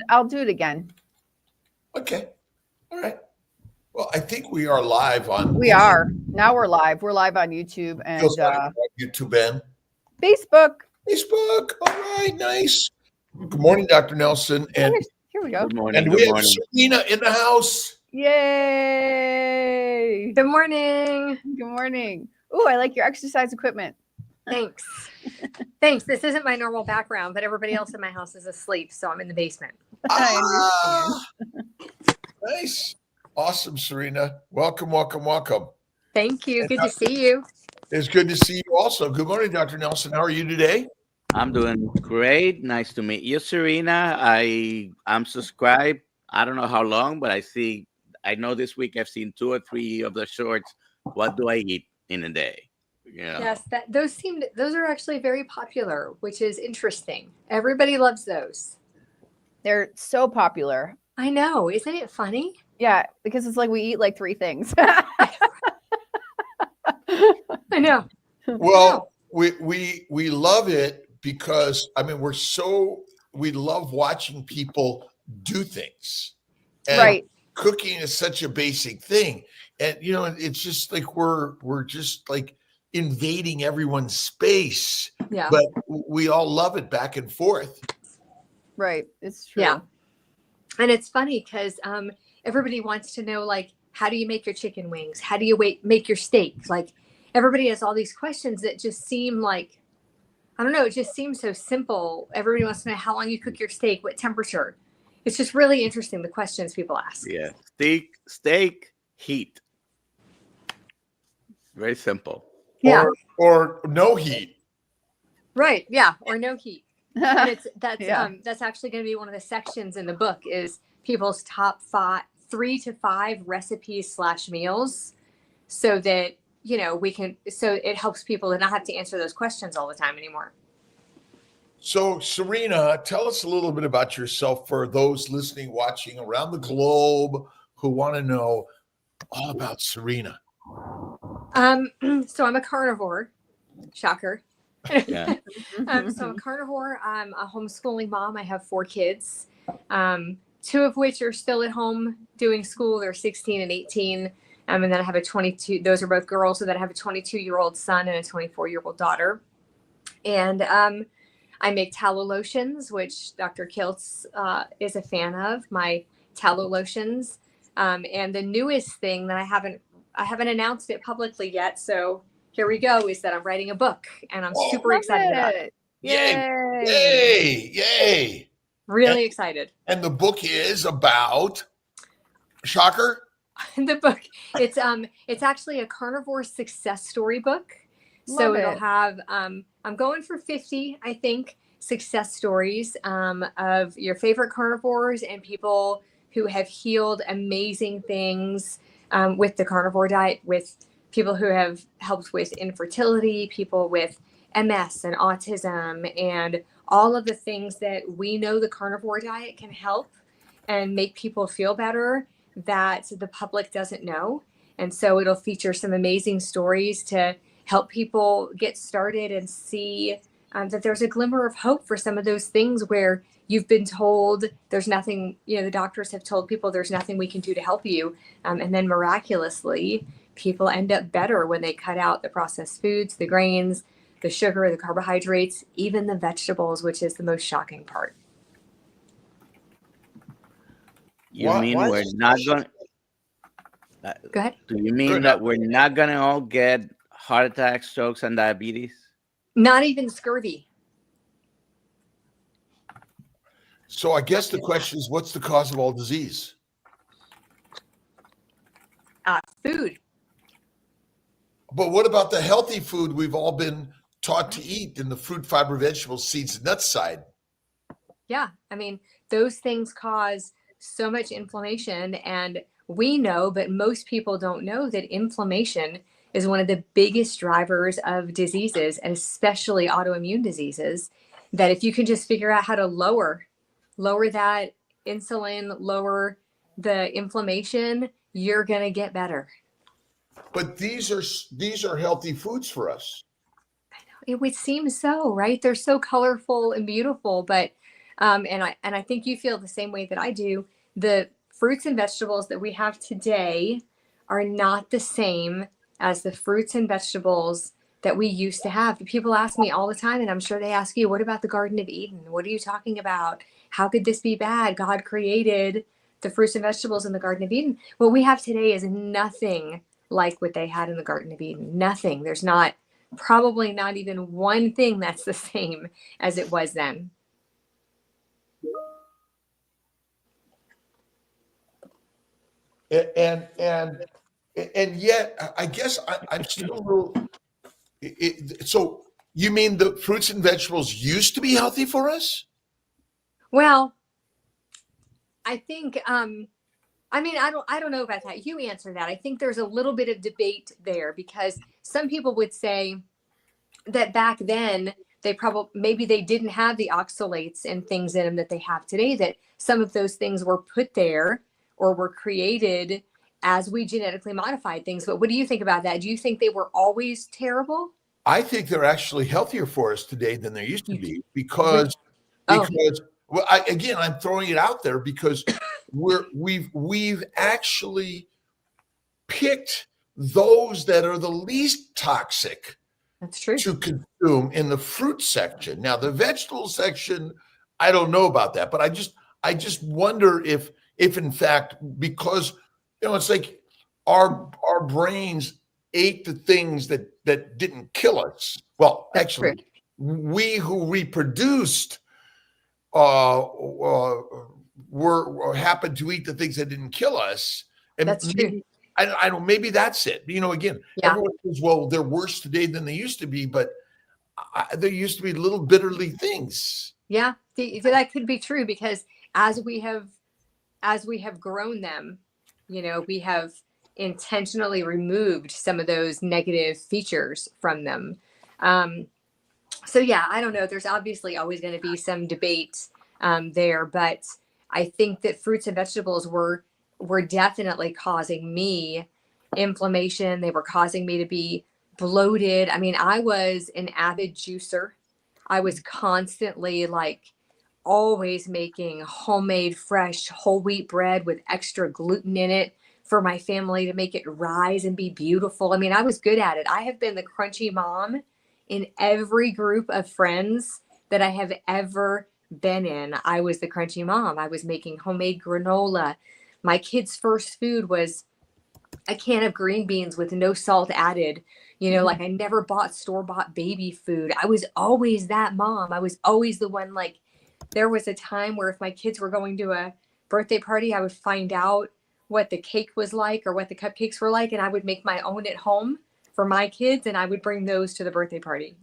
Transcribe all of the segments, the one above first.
I'll do it again. Okay. All right. Well, I think we are live on. We are. Now we're live. We're live on YouTube and YouTube and Facebook. Facebook. All right. Nice. Good morning, Dr. Nelson. And here we go. Good morning. And we have Serena in the house. Yay. Good morning. Good morning. Ooh, I like your exercise equipment. Thanks. Thanks. This isn't my normal background, but everybody else in my house is asleep, so I'm in the basement. Nice. Awesome, Serena. Welcome. Thank you. Good to see you. It's good to see you also. Good morning, Dr. Nelson. How are you today? I'm doing great. Nice to meet you, Serena. I'm subscribed. I don't know how long, but I know this week I've seen 2 or 3 of the shorts. What do I eat in a day? Yeah. Yes, those are actually very popular, which is interesting. Everybody loves those. They're so popular. I know. Isn't it funny? Yeah, because it's like we eat like 3 things. I know. Well, we love it because we love watching people do things. And right. Cooking is such a basic thing. And it's just like we're just like invading everyone's space. Yeah. But we all love it back and forth. Right. It's true. Yeah. And it's funny because everybody wants to know, like, how do you make your chicken wings? How do you make your steak? Like, everybody has all these questions that just seem like, I don't know, it just seems so simple. Everybody wants to know how long you cook your steak, what temperature. It's just really interesting, the questions people ask. Yeah. Steak, heat. Very simple. Yeah. Or no heat. Right. Yeah. Or no heat. And that's actually going to be one of the sections in the book is people's top 3 to 5 recipes / meals, so that so it helps people to not have to answer those questions all the time anymore. So Serena, tell us a little bit about yourself for those listening, watching around the globe who want to know all about Serena. So I'm a carnivore. Shocker. Yeah. So I'm a carnivore. I'm a homeschooling mom. I have 4 kids, 2 of which are still at home doing school. They're 16 and 18. And then I have a 22. Those are both girls. So then I have a 22-year-old son and a 24-year-old daughter. And I make tallow lotions, which Dr. Kiltz is a fan of, my tallow lotions. And the newest thing that I haven't announced it publicly yet. So here we go, is that I'm writing a book and I'm super excited about it. Yay. Really excited. And the book is about, shocker? The book, it's actually a carnivore success story book. So it'll have, I'm going for 50, I think, success stories of your favorite carnivores and people who have healed amazing things with the carnivore diet, with people who have helped with infertility, people with MS and autism, and all of the things that we know the carnivore diet can help and make people feel better that the public doesn't know. And so it'll feature some amazing stories to help people get started and see that there's a glimmer of hope for some of those things where you've been told there's nothing, the doctors have told people there's nothing we can do to help you. And then miraculously, people end up better when they cut out the processed foods, the grains, the sugar, the carbohydrates, even the vegetables, which is the most shocking part. You mean we're not going to... Go ahead. Do you mean that we're not going to all get heart attacks, strokes, and diabetes? Not even scurvy. So I guess the question is, what's the cause of all disease? Food. But what about the healthy food we've all been taught to eat in the fruit, fiber, vegetables, seeds, and nuts side? Yeah. I mean, those things cause so much inflammation, and we know, but most people don't know that inflammation is one of the biggest drivers of diseases, and especially autoimmune diseases, that if you can just figure out how to lower that insulin, lower the inflammation, you're going to get better. But these are healthy foods for us. I know. It would seem so, right? They're so colorful and beautiful, but And I think you feel the same way that I do. The fruits and vegetables that we have today are not the same as the fruits and vegetables that we used to have. People ask me all the time, and I'm sure they ask you, what about the Garden of Eden? What are you talking about? How could this be bad? God created the fruits and vegetables in the Garden of Eden. What we have today is nothing like what they had in the Garden of Eden. Nothing. There's probably not even one thing that's the same as it was then. And yet, I guess I'm still a little. So you mean the fruits and vegetables used to be healthy for us? Well, I think I don't know about that. You answer that. I think there's a little bit of debate there, because some people would say that back then maybe they didn't have the oxalates and things in them that they have today, that some of those things were put there or were created as we genetically modified things. But what do you think about that? Do you think they were always terrible? I think they're actually healthier for us today than they used to be because well, I'm throwing it out there because we've actually picked those that are the least toxic. That's true. To consume in the fruit section. Now, the vegetable section, I don't know about that, but I just wonder if in fact, because it's like our brains ate the things that didn't kill us. Well, That's actually, true. we who reproduced were happened to eat the things that didn't kill us. And that's true. I don't. Maybe that's it. Again, everyone says, "Well, they're worse today than they used to be," but there used to be little bitterly things. Yeah, that could be true, because as we have grown them, we have intentionally removed some of those negative features from them. So yeah, I don't know. There's obviously always going to be some debate there, but I think that fruits and vegetables were definitely causing me inflammation. They were causing me to be bloated. I mean, I was an avid juicer. I was constantly always making homemade, fresh, whole wheat bread with extra gluten in it for my family to make it rise and be beautiful. I mean, I was good at it. I have been the crunchy mom in every group of friends that I have ever been in. I was the crunchy mom. I was making homemade granola. My kids' first food was a can of green beans with no salt added. I never bought store-bought baby food. I was always that mom. I was always the one, there was a time where if my kids were going to a birthday party, I would find out what the cake was like or what the cupcakes were like, and I would make my own at home for my kids, and I would bring those to the birthday party.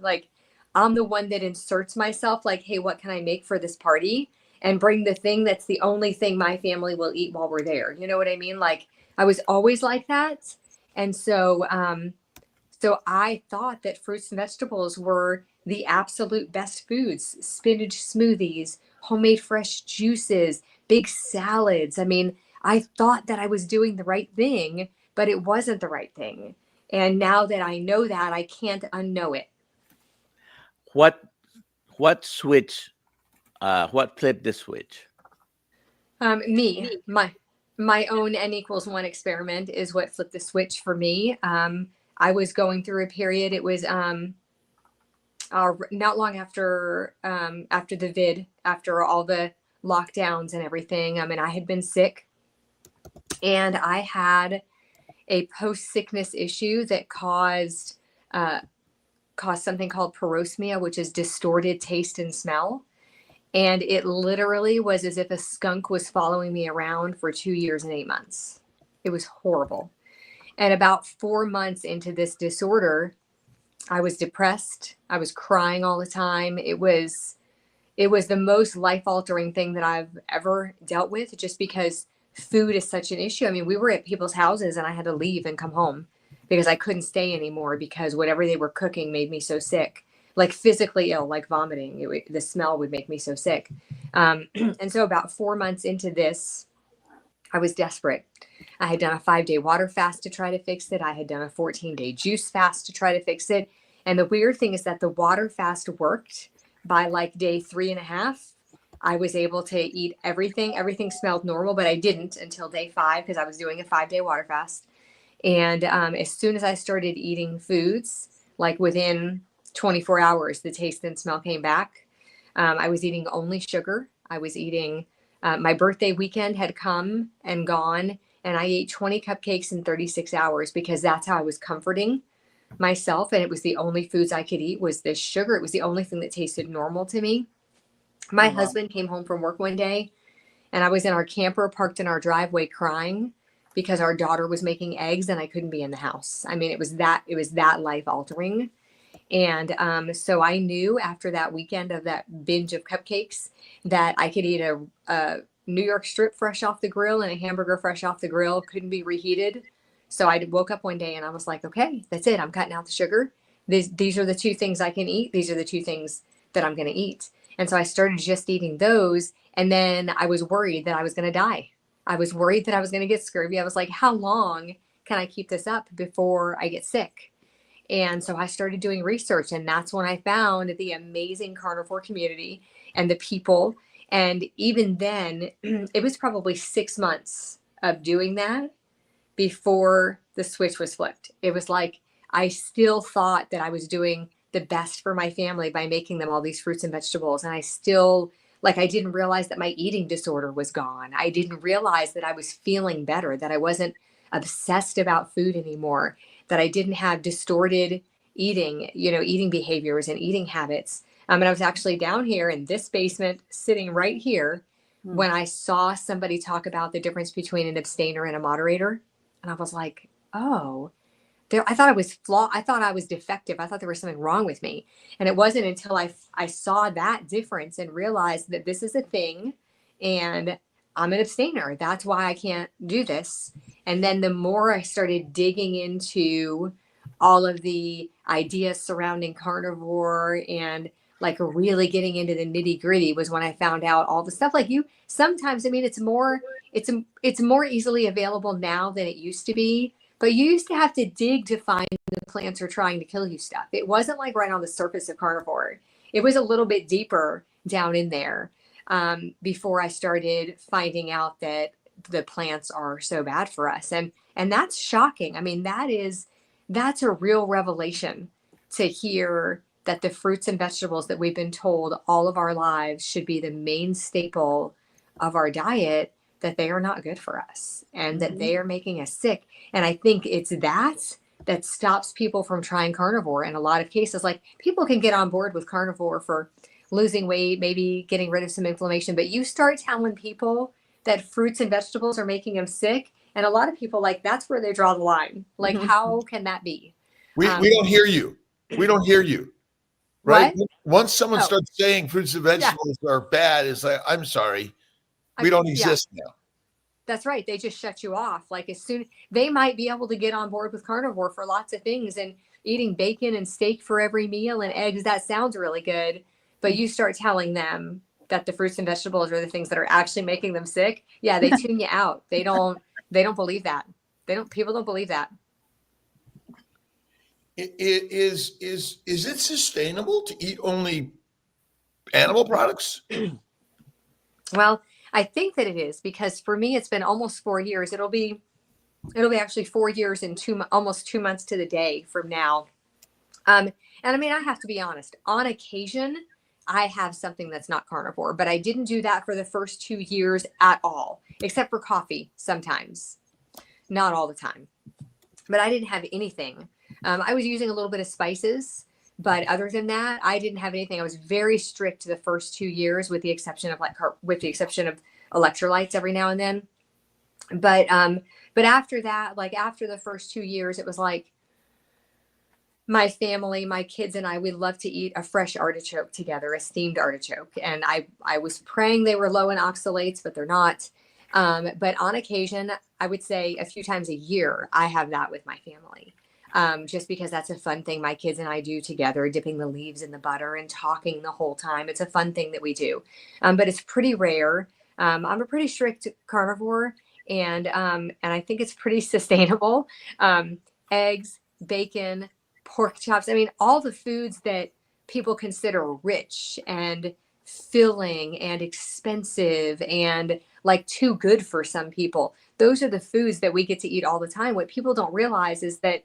I'm the one that inserts myself, hey, what can I make for this party? And bring the thing that's the only thing my family will eat while we're there. You know what I mean? I was always like that. And so I thought that fruits and vegetables were the absolute best foods. Spinach smoothies, homemade fresh juices, big salads. I mean, I thought that I was doing the right thing, but it wasn't the right thing. And now that I know that, I can't unknow it. What switch? What flipped the switch? My own N=1 experiment is what flipped the switch for me. I was going through a period. It was not long after after all the lockdowns and everything. I mean, I had been sick, and I had a post-sickness issue that caused something called parosmia, which is distorted taste and smell. And it literally was as if a skunk was following me around for 2 years and 8 months. It was horrible. And about 4 months into this disorder, I was depressed. I was crying all the time. It was the most life-altering thing that I've ever dealt with, just because food is such an issue. I mean, we were at people's houses and I had to leave and come home because I couldn't stay anymore, because whatever they were cooking made me so sick, physically ill, vomiting. The smell would make me so sick. And so about 4 months into this, I was desperate. I had done a 5-day water fast to try to fix it. I had done a 14-day juice fast to try to fix it. And the weird thing is that the water fast worked by day 3.5. I was able to eat everything. Everything smelled normal, but I didn't until day 5 because I was doing a 5-day water fast. And as soon as I started eating foods, like within 24 hours, the taste and smell came back. I was eating only sugar. I was eating, my birthday weekend had come and gone, and I ate 20 cupcakes in 36 hours because that's how I was comforting myself. And it was the only foods I could eat was this sugar. It was the only thing that tasted normal to me. My husband came home from work one day, and I was in our camper parked in our driveway crying because our daughter was making eggs and I couldn't be in the house. I mean, it was that life altering. And so I knew after that weekend of that binge of cupcakes that I could eat a New York strip fresh off the grill and a hamburger fresh off the grill, couldn't be reheated. So I woke up one day and I was like, okay, that's it. I'm cutting out the sugar. These are the 2 things I can eat. These are the 2 things that I'm going to eat. And so I started just eating those. And then I was worried that I was going to die. I was worried that I was going to get scurvy. I was like, how long can I keep this up before I get sick? And so I started doing research, and that's when I found the amazing carnivore community and the people. And even then, it was probably 6 months of doing that before the switch was flipped. It was like I still thought that I was doing the best for my family by making them all these fruits and vegetables. And I still, like, I didn't realize that my eating disorder was gone. I didn't realize that I was feeling better, that I wasn't obsessed about food anymore, that I didn't have distorted eating behaviors and eating habits. And I was actually down here in this basement, sitting right here, when I saw somebody talk about the difference between an abstainer and a moderator. And I was like, oh, I thought I was flawed. I thought I was defective. I thought there was something wrong with me. And it wasn't until I saw that difference and realized that this is a thing and I'm an abstainer. That's why I can't do this. And then the more I started digging into all of the ideas surrounding carnivore and like really getting into the nitty gritty was when I found out all the stuff like you sometimes, I mean, it's more easily available now than it used to be, but you used to have to dig to find the plants are trying to kill you stuff. It wasn't like right on the surface of carnivore. It was a little bit deeper down in there before I started finding out that the plants are so bad for us. And that's shocking. I mean, that's a real revelation to hear that the fruits and vegetables that we've been told all of our lives should be the main staple of our diet, that they are not good for us and that they are making us sick. And I think it's that stops people from trying carnivore in a lot of cases. Like, people can get on board with carnivore for losing weight, maybe getting rid of some inflammation, but you start telling people that fruits and vegetables are making them sick, and a lot of people, like, that's where they draw the line. Like, how can that be? We don't hear you. We don't hear you. Right? What? Once someone starts saying fruits and vegetables are bad, it's like, I'm sorry, we don't exist now. That's right. They just shut you off. Like, as soon they might be able to get on board with carnivore for lots of things and eating bacon and steak for every meal and eggs. That sounds really good. But you start telling them that the fruits and vegetables are the things that are actually making them sick. Yeah, they tune you out. They don't believe that. People don't believe that. Is it sustainable to eat only animal products? Well, I think that it is, because for me, it's been almost 4 years. It'll be actually 4 years and almost 2 months to the day from now. And I mean, I have to be honest, on occasion, I have something that's not carnivore, but I didn't do that for the first 2 years at all, except for coffee sometimes, not all the time. But I didn't have anything. I was using a little bit of spices, but other than that, I didn't have anything. I was very strict the first 2 years, with the exception of electrolytes every now and then. But after that, like after the first 2 years, it was like my family, my kids and I, we love to eat a fresh artichoke together, a steamed artichoke. And I was praying they were low in oxalates, but they're not. But on occasion, I would say a few times a year, I have that with my family. Just because that's a fun thing my kids and I do together, dipping the leaves in the butter and talking the whole time. It's a fun thing that we do. But it's pretty rare. I'm a pretty strict carnivore, and I think it's pretty sustainable. Eggs, bacon, pork chops. I mean, all the foods that people consider rich and filling and expensive and like too good for some people. Those are the foods that we get to eat all the time. What people don't realize is that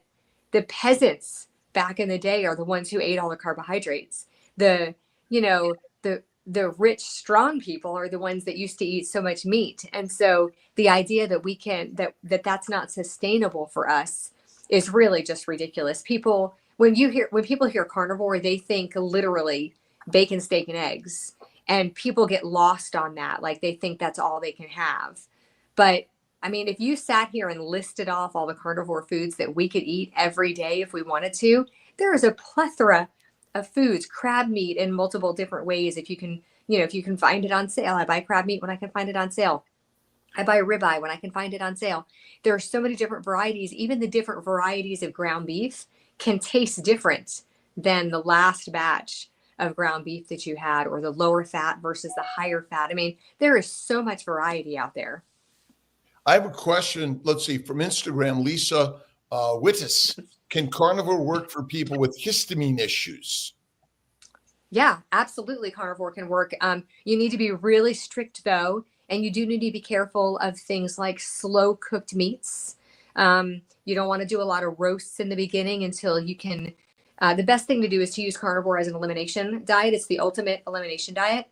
the peasants back in the day are the ones who ate all the carbohydrates. The, you know, the rich, strong people are the ones that used to eat so much meat. And so the idea that we can, that's not sustainable for us is really just ridiculous. People, when people hear carnivore, they think literally bacon, steak, and eggs. And people get lost on that. Like they think that's all they can have. But I mean, if you sat here and listed off all the carnivore foods that we could eat every day if we wanted to, there is a plethora of foods. Crab meat in multiple different ways. If you can find it on sale. I buy crab meat when I can find it on sale. I buy ribeye when I can find it on sale. There are so many different varieties. Even the different varieties of ground beef can taste different than the last batch of ground beef that you had, or the lower fat versus the higher fat. I mean, there is so much variety out there. I have a question. Let's see, from Instagram, Lisa Wittis. Can carnivore work for people with histamine issues? Yeah, absolutely. Carnivore can work. You need to be really strict though. And you do need to be careful of things like slow cooked meats. You don't want to do a lot of roasts in the beginning until you can. The best thing to do is to use carnivore as an elimination diet. It's the ultimate elimination diet.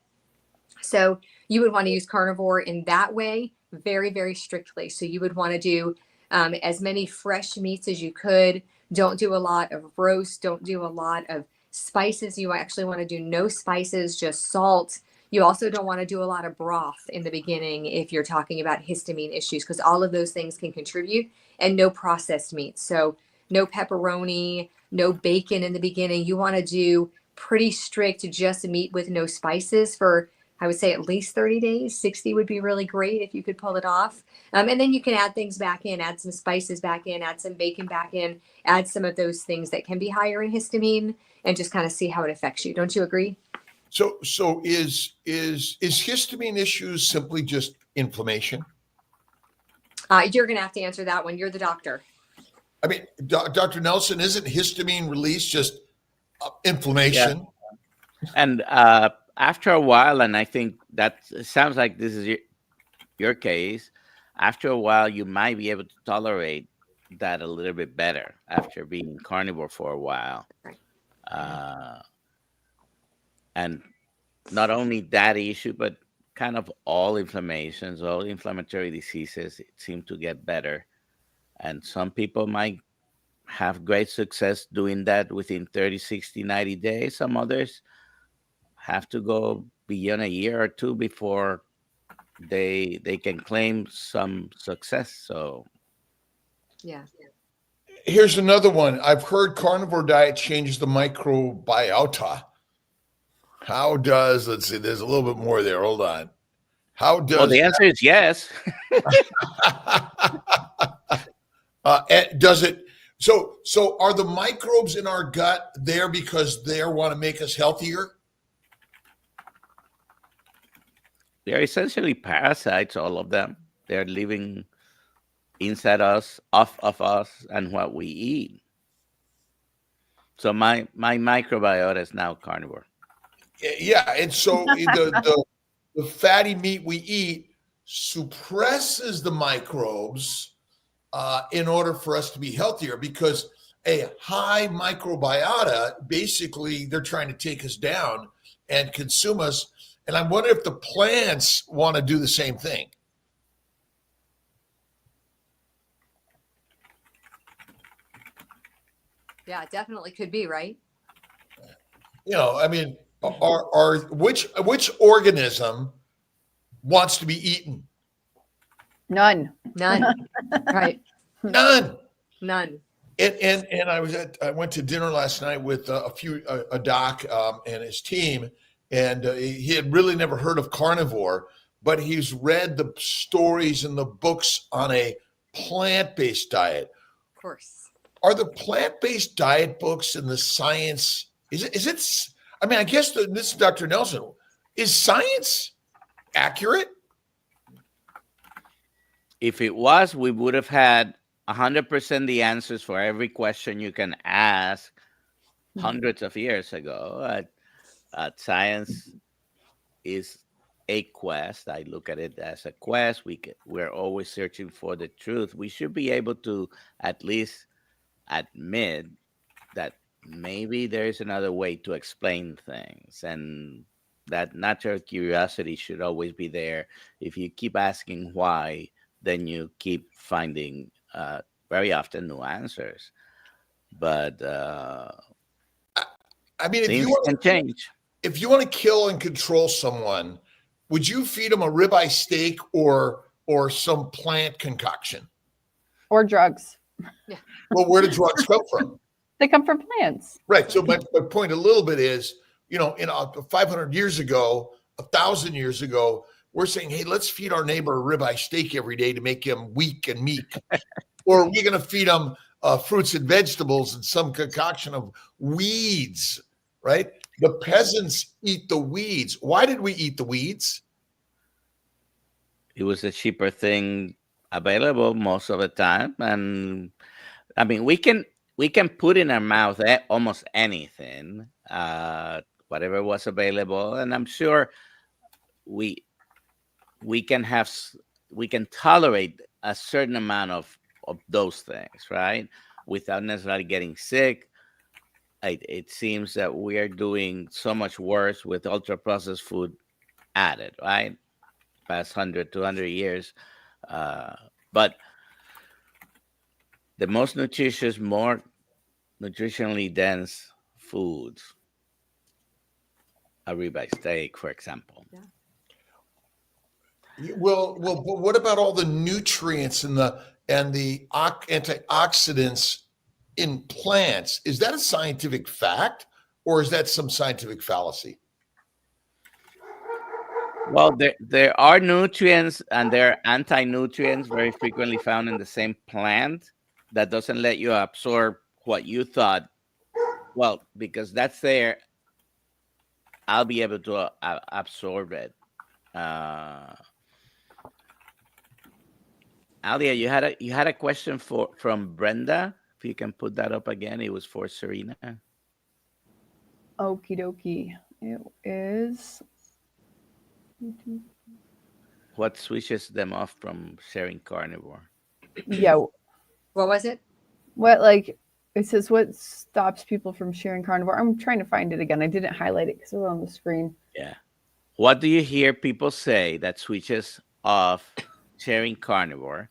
So you would want to use carnivore in that way very, very strictly. So you would want to do as many fresh meats as you could. Don't do a lot of roast. Don't do a lot of spices. You actually want to do no spices, just salt. You also don't want to do a lot of broth in the beginning if you're talking about histamine issues, because all of those things can contribute. And no processed meats. So no pepperoni, no bacon in the beginning. You want to do pretty strict just meat with no spices for, I would say, at least 30 days. 60 would be really great if you could pull it off. And then you can add things back in, add some spices back in, add some bacon back in, add some of those things that can be higher in histamine, and just kind of see how it affects you. Don't you agree? So is histamine issues simply just inflammation? You're going to have to answer that one. You're the doctor. I mean, Dr. Nelson, isn't histamine release just inflammation? Yeah. And after a while, and I think that sounds like this is your case, after a while, you might be able to tolerate that a little bit better after being carnivore for a while. Right. And not only that issue, but kind of all inflammations, all inflammatory diseases seem to get better. And some people might have great success doing that within 30, 60, 90 days. Some others have to go beyond a year or two before they can claim some success. So Yeah. Here's another one. I've heard carnivore diet changes the microbiota. How does, let's see, there's a little bit more there. Hold on. How does well, the answer is yes. Does it? So are the microbes in our gut there because they want to make us healthier? They're essentially parasites, all of them. They're living inside us, off of us, and what we eat. So my microbiota is now carnivore. Yeah, and so the fatty meat we eat suppresses the microbes in order for us to be healthier, because a high microbiota, basically they're trying to take us down and consume us. And I wonder if the plants want to do the same thing. Yeah, it definitely could be, right? You know, I mean, which organism wants to be eaten? None. Right. None. None. And I went to dinner last night with a doc and his team, and he had really never heard of carnivore, but he's read the stories and the books on a plant-based diet. Of course. Are the plant-based diet books and the science, is it, I mean, I guess this is Dr. Nelson, is science accurate? If it was, we would have had 100% the answers for every question you can ask hundreds of years ago. Science is a quest. I look at it as a quest. We're always searching for the truth. We should be able to at least admit that maybe there's another way to explain things, and that natural curiosity should always be there. If you keep asking why, then you keep finding very often new answers. But I mean, things can change. If you want to kill and control someone, would you feed them a ribeye steak or some plant concoction? Or drugs. Yeah. Well, where do drugs come from? They come from plants. Right. So my point a little bit is, in 500 years ago, 1,000 years ago, we're saying, hey, let's feed our neighbor a ribeye steak every day to make him weak and meek. Or we're going to feed him fruits and vegetables and some concoction of weeds, right? The peasants eat the weeds. Why did we eat the weeds? It was a cheaper thing available most of the time. And I mean, we can put in our mouth almost anything, whatever was available. And I'm sure we can tolerate a certain amount of those things, right? Without necessarily getting sick. It seems that we are doing so much worse with ultra processed food added, right? Past 100, 200 years. But the most nutritious, more nutritionally dense foods, a ribeye steak, for example. Yeah. Well, but what about all the nutrients and the antioxidants in plants? Is that a scientific fact, or is that some scientific fallacy? Well, there are nutrients and there are anti-nutrients very frequently found in the same plant that doesn't let you absorb what you thought. Well, because that's there, I'll be able to absorb it. Alia, you had a question from Brenda. If you can put that up again, it was for Serena. Okie dokie. It is. What switches them off from sharing carnivore? Yeah. What was it? It says what stops people from sharing carnivore? I'm trying to find it again. I didn't highlight it because it was on the screen. Yeah. What do you hear people say that switches off sharing carnivore?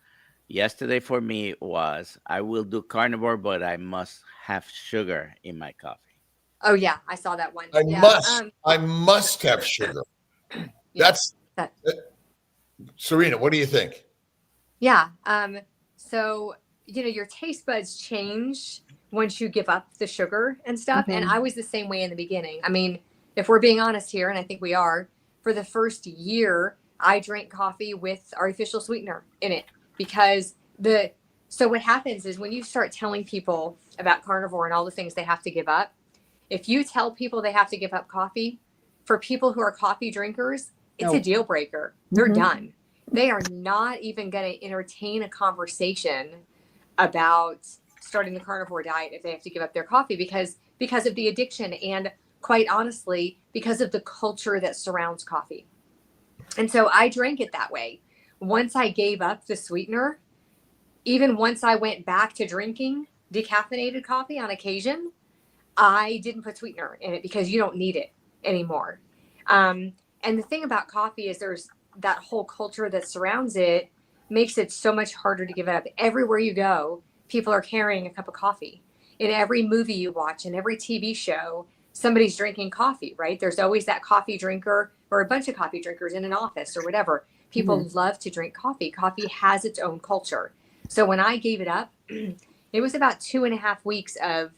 Yesterday for me was, I will do carnivore, but I must have sugar in my coffee. Oh yeah, I saw that one. I must have sugar. Yeah, Serena, what do you think? Yeah. So, your taste buds change once you give up the sugar and stuff. Mm-hmm. And I was the same way in the beginning. I mean, if we're being honest here, and I think we are, for the first year, I drank coffee with artificial sweetener in it because so what happens is when you start telling people about carnivore and all the things they have to give up, if you tell people they have to give up coffee, for people who are coffee drinkers, it's a deal breaker. They're done. They are not even going to entertain a conversation about starting the carnivore diet if they have to give up their coffee because of the addiction and, quite honestly, because of the culture that surrounds coffee. And so I drank it that way. Once I gave up the sweetener, even once I went back to drinking decaffeinated coffee on occasion, I didn't put sweetener in it because you don't need it anymore. And the thing about coffee is there's that whole culture that surrounds it makes it so much harder to give it up. Everywhere you go, people are carrying a cup of coffee. In every movie you watch, in every TV show, somebody's drinking coffee, right? There's always that coffee drinker or a bunch of coffee drinkers in an office or whatever. People love to drink coffee. Coffee has its own culture. So when I gave it up, it was about 2.5 weeks I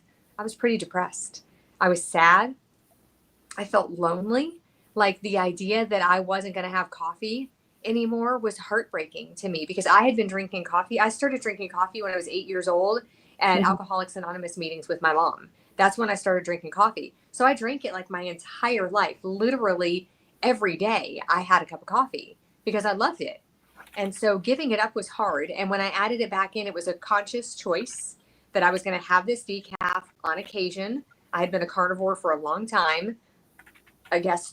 was pretty depressed. I was sad. I felt lonely. Like the idea that I wasn't going to have coffee anymore was heartbreaking to me because I had been drinking coffee. I started drinking coffee when I was 8 years old at Alcoholics Anonymous meetings with my mom. That's when I started drinking coffee. So I drank it like my entire life. Literally every day I had a cup of coffee because I loved it. And so giving it up was hard. And when I added it back in, it was a conscious choice that I was going to have this decaf on occasion. I had been a carnivore for a long time. I guess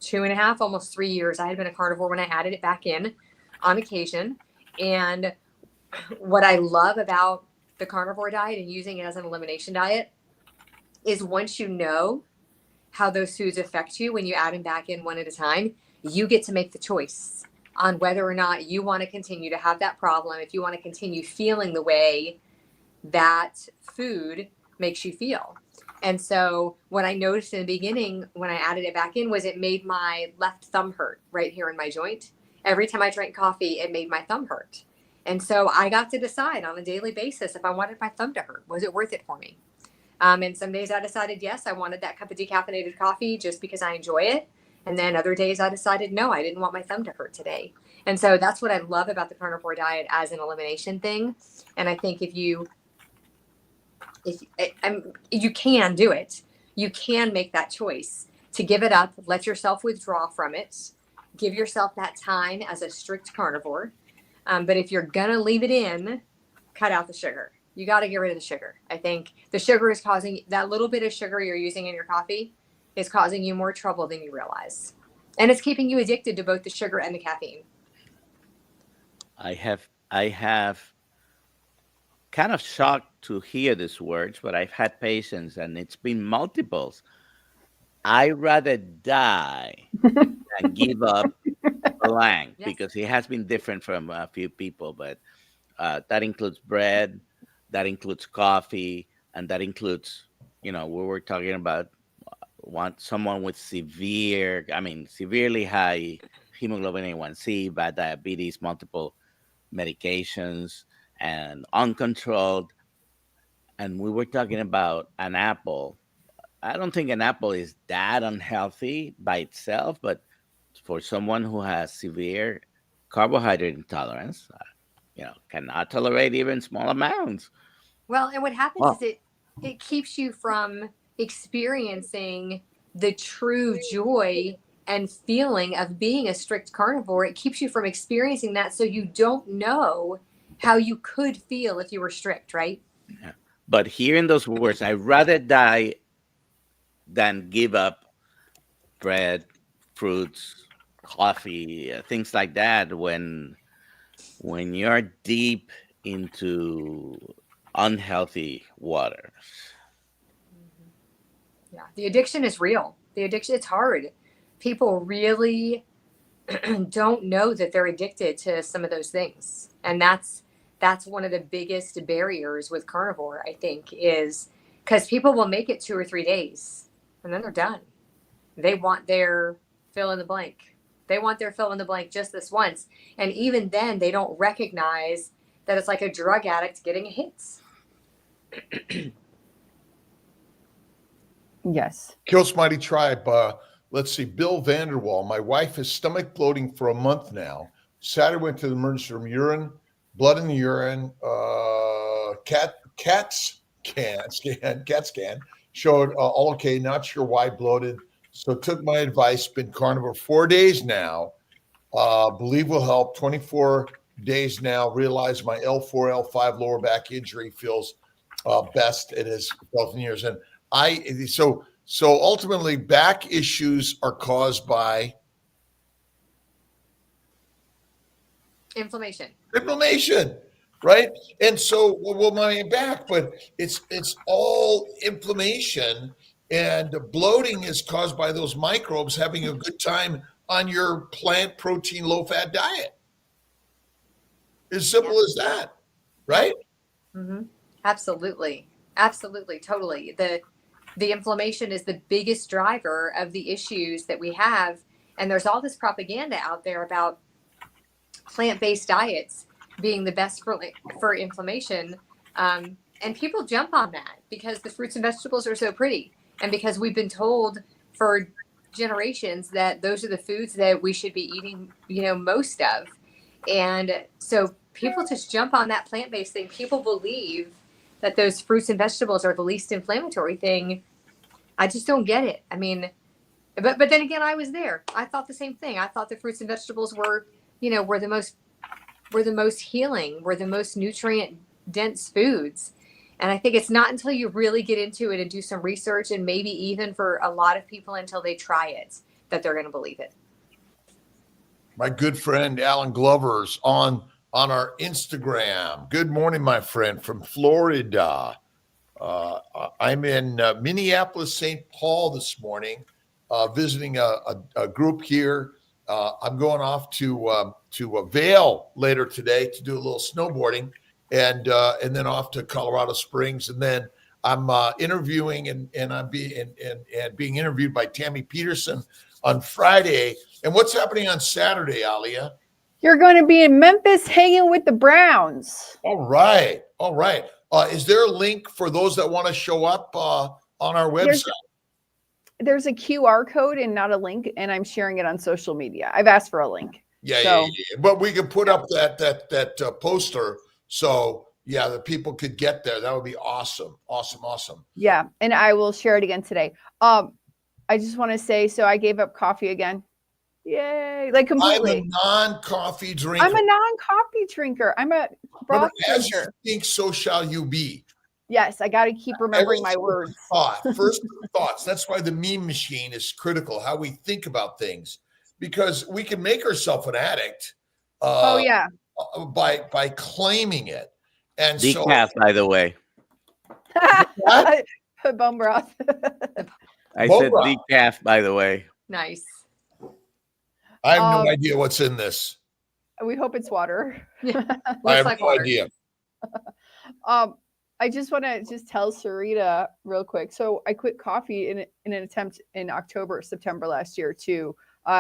2.5, almost 3 years. I had been a carnivore when I added it back in on occasion. And what I love about the carnivore diet and using it as an elimination diet is once you know how those foods affect you when you add them back in one at a time, you get to make the choice on whether or not you want to continue to have that problem, if you want to continue feeling the way that food makes you feel. And so what I noticed in the beginning when I added it back in was it made my left thumb hurt right here in my joint. Every time I drank coffee, it made my thumb hurt. And so I got to decide on a daily basis if I wanted my thumb to hurt. Was it worth it for me? And some days I decided, yes, I wanted that cup of decaffeinated coffee just because I enjoy it. And then other days I decided, no, I didn't want my thumb to hurt today. And so that's what I love about the carnivore diet as an elimination thing. And I think if you can do it, you can make that choice to give it up, let yourself withdraw from it, give yourself that time as a strict carnivore. But if you're going to leave it in, cut out the sugar. You got to get rid of the sugar. I think the sugar is causing that little bit of sugar you're using in your coffee is causing you more trouble than you realize. And it's keeping you addicted to both the sugar and the caffeine. I have kind of shocked to hear these words, but I've had patients and it's been multiples. I'd rather die than give up blank, Yes. because it has been different from a few people, but that includes bread, that includes coffee, and that includes, we were talking about someone with severely high hemoglobin A1C, bad diabetes, multiple medications, and uncontrolled. And we were talking about an apple. I don't think an apple is that unhealthy by itself, but for someone who has severe carbohydrate intolerance, cannot tolerate even small amounts. Well, and what happens is it keeps you from experiencing the true joy and feeling of being a strict carnivore. It keeps you from experiencing that, so you don't know how you could feel if you were strict, right? Yeah. But hearing those words, I'd rather die than give up bread, fruits, coffee, things like that when you're deep into unhealthy waters. Yeah, the addiction is real. It's hard. People really don't know that they're addicted to some of those things. And that's one of the biggest barriers with carnivore, I think, is because people will make it 2 or 3 days and then they're done. They want their fill in the blank. They want their fill in the blank just this once. And even then they don't recognize that it's like a drug addict getting a hit. Yes. Kills Mighty Tribe. Let's see. Bill Vanderwall. My wife has stomach bloating for a month now. Saturday went to the emergency room. Blood in the urine. CAT scan showed all okay. Not sure why bloated. So took my advice. Been carnivore 4 days now. Believe will help. 24 days now. Realize my L4, L5 lower back injury feels best it has felt in years. And so ultimately back issues are caused by inflammation, right? And so, well, my back, but it's all inflammation, and bloating is caused by those microbes having a good time on your plant protein low fat diet. As simple as that, right? Mm-hmm. Absolutely, totally. The inflammation is the biggest driver of the issues that we have. And there's all this propaganda out there about plant-based diets being the best for inflammation. And people jump on that because the fruits and vegetables are so pretty. And because we've been told for generations that those are the foods that we should be eating, most of. And so people just jump on that plant-based thing. People believe that those fruits and vegetables are the least inflammatory thing. I just don't get it. I mean, but then again, I was there. I thought the same thing. I thought the fruits and vegetables were the most healing, were the most nutrient dense foods. And I think it's not until you really get into it and do some research, and maybe even for a lot of people until they try it, that they're going to believe it. My good friend Alan Glover's on our Instagram. Good morning, my friend from Florida. I'm in Minneapolis, St. Paul this morning, visiting a group here. I'm going off to Vail later today to do a little snowboarding, and then off to Colorado Springs, and then I'm interviewing and I'm being interviewed by Tammy Peterson on Friday. And what's happening on Saturday, Alia? You're going to be in Memphis hanging with the Browns. All right. Is there a link for those that want to show up on our website? There's a QR code and not a link, and I'm sharing it on social media. I've asked for a link. Yeah. But we could put up that poster, so the people could get there. That would be awesome. Awesome. Yeah, and I will share it again today. I just want to say, so I gave up coffee again. Yay! Like completely. I'm a non-coffee drinker. I'm a non-coffee drinker. I'm a broth As drinker. you think, so shall you be. Yes, I got to keep remembering my words. First thoughts. That's why the meme machine is critical. How we think about things, because we can make ourselves an addict. By claiming it. And decaf, by the way. Bone broth. I said decaf, by the way. Nice. I have no idea what's in this. We hope it's water. Yeah, I have no idea. I just want to tell Serena real quick. So I quit coffee in an attempt in September last year to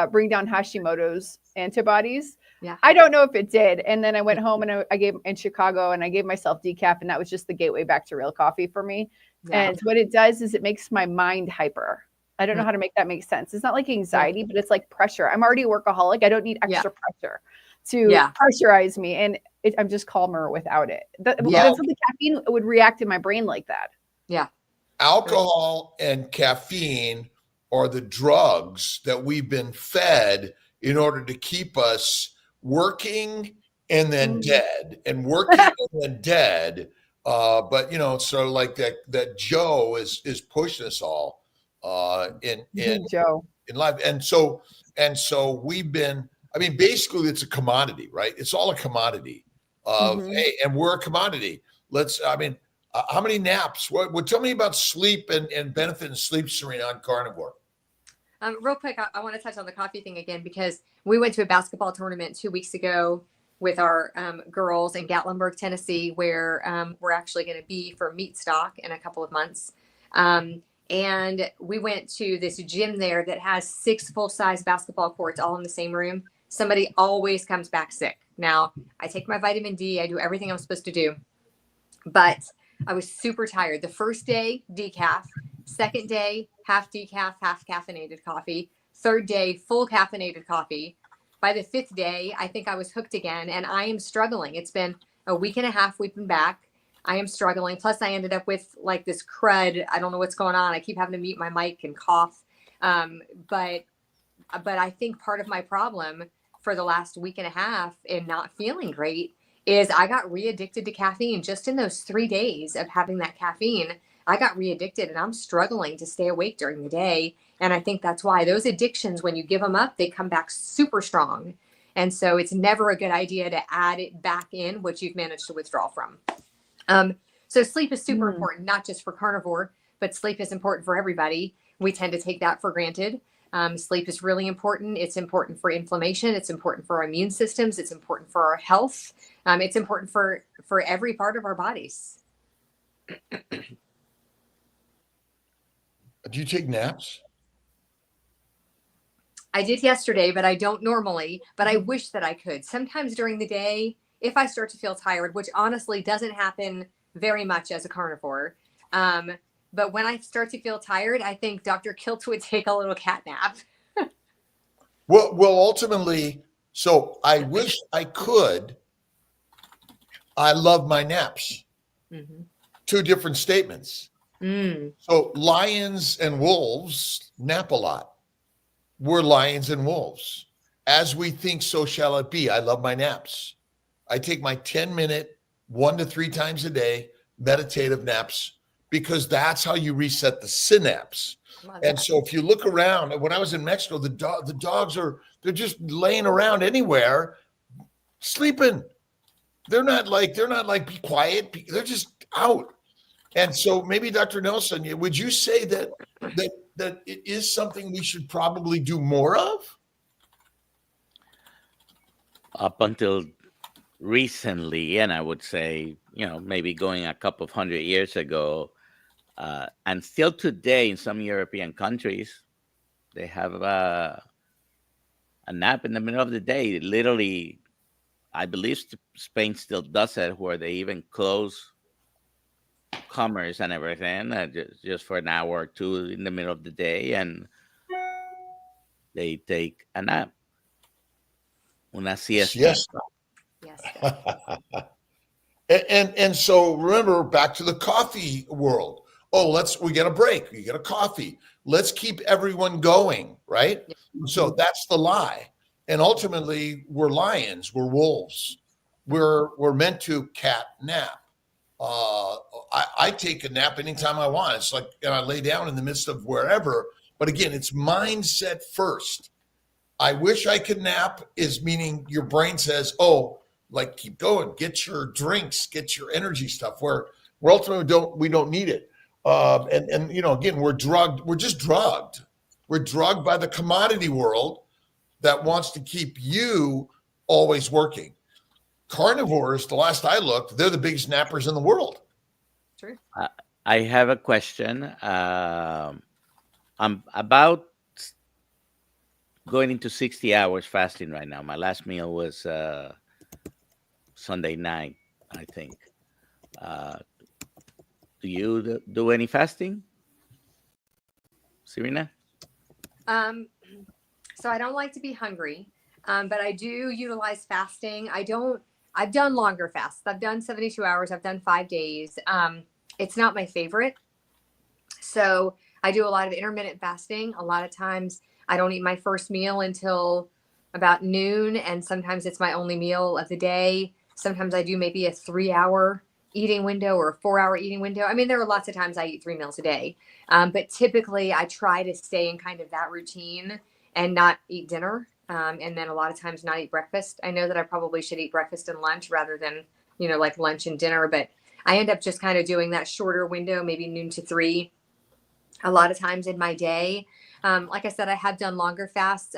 bring down Hashimoto's antibodies. Yeah. I don't know if it did. And then I went home and I gave in Chicago and I gave myself decaf, and that was just the gateway back to real coffee for me. Yeah. And what it does is it makes my mind hyper. I don't know how to make that make sense. It's not like anxiety, but it's like pressure. I'm already a workaholic. I don't need extra pressure to pressurize me. And I'm just calmer without it. That's what the caffeine would react in my brain like that. Yeah. Alcohol and caffeine are the drugs that we've been fed in order to keep us working and then dead, and working and then dead. But so like that Joe is pushing us all in life. And so we've been, basically it's a commodity, right? It's all a commodity of, hey, and we're a commodity. How many naps? What tell me about sleep and benefit in sleep, Serena, on carnivore. Real quick, I want to touch on the coffee thing again, because we went to a basketball tournament 2 weeks ago with our girls in Gatlinburg, Tennessee, where we're actually going to be for meat stock in a couple of months. And we went to this gym there that has 6 full-size basketball courts all in the same room. Somebody always comes back sick. Now, I take my vitamin D. I do everything I'm supposed to do. But I was super tired. The first day, decaf. Second day, half decaf, half caffeinated coffee. Third day, full caffeinated coffee. By the 5th day, I think I was hooked again, and I am struggling. It's been a week and a half we've been back. I am struggling. Plus, I ended up with like this crud. I don't know what's going on. I keep having to mute my mic and cough. But I think part of my problem for the last week and a half and not feeling great is I got re-addicted to caffeine just in those 3 days of having that caffeine. I got re-addicted, and I'm struggling to stay awake during the day. And I think that's why those addictions, when you give them up, they come back super strong. And so it's never a good idea to add it back in what you've managed to withdraw from. So sleep is super important, not just for carnivore, but sleep is important for everybody. We tend to take that for granted. Sleep is really important. It's important for inflammation. It's important for our immune systems. It's important for our health. It's important for every part of our bodies. Do you take naps? I did yesterday, but I don't normally, but I wish that I could. Sometimes during the day, if I start to feel tired, which honestly doesn't happen very much as a carnivore. But when I start to feel tired, I think Dr. Kilt would take a little cat nap. Well, ultimately, so I wish I could. I love my naps. Mm-hmm. 2 different statements. So lions and wolves nap a lot. We're lions and wolves. As we think, so shall it be. I love my naps. I take my 10-minute, 1 to 3 times a day meditative naps because that's how you reset the synapse. And so if you look around, when I was in Mexico, the dogs they're just laying around anywhere, sleeping. They're not like be quiet. They're just out. And so maybe Dr. Nelson, would you say that it is something we should probably do more of? Up until recently, and I would say, maybe going a couple of 100 years ago, and still today in some European countries, they have a nap in the middle of the day. Literally, I believe Spain still does it, where they even close commerce and everything just for an hour or two in the middle of the day, and they take a nap. Una siesta. Yes. And so remember, back to the coffee world. Oh, we get a break. You get a coffee. Let's keep everyone going, right? Yeah. So that's the lie. And ultimately, we're lions. We're wolves. We're meant to cat nap. I take a nap anytime I want. It's like I lay down in the midst of wherever. But again, it's mindset first. I wish I could nap is meaning your brain says, oh, like keep going, get your drinks, get your energy stuff. Where ultimately we don't need it. And again, we're drugged. We're just drugged. We're drugged by the commodity world that wants to keep you always working. Carnivores, the last I looked, they're the biggest nappers in the world. True. I have a question. I'm about going into 60 hours fasting right now. My last meal was Sunday night, I think. Do you do any fasting, Serena? So I don't like to be hungry, but I do utilize fasting. I've done longer fasts. I've done 72 hours. I've done 5 days. It's not my favorite. So I do a lot of intermittent fasting. A lot of times I don't eat my first meal until about noon. And sometimes it's my only meal of the day. Sometimes I do maybe a 3-hour eating window or a 4-hour eating window. I mean, there are lots of times I eat 3 meals a day. But typically I try to stay in kind of that routine and not eat dinner. And then a lot of times not eat breakfast. I know that I probably should eat breakfast and lunch rather than, like lunch and dinner, but I end up just kind of doing that shorter window, maybe noon to 3, a lot of times in my day. Like I said, I have done longer fasts.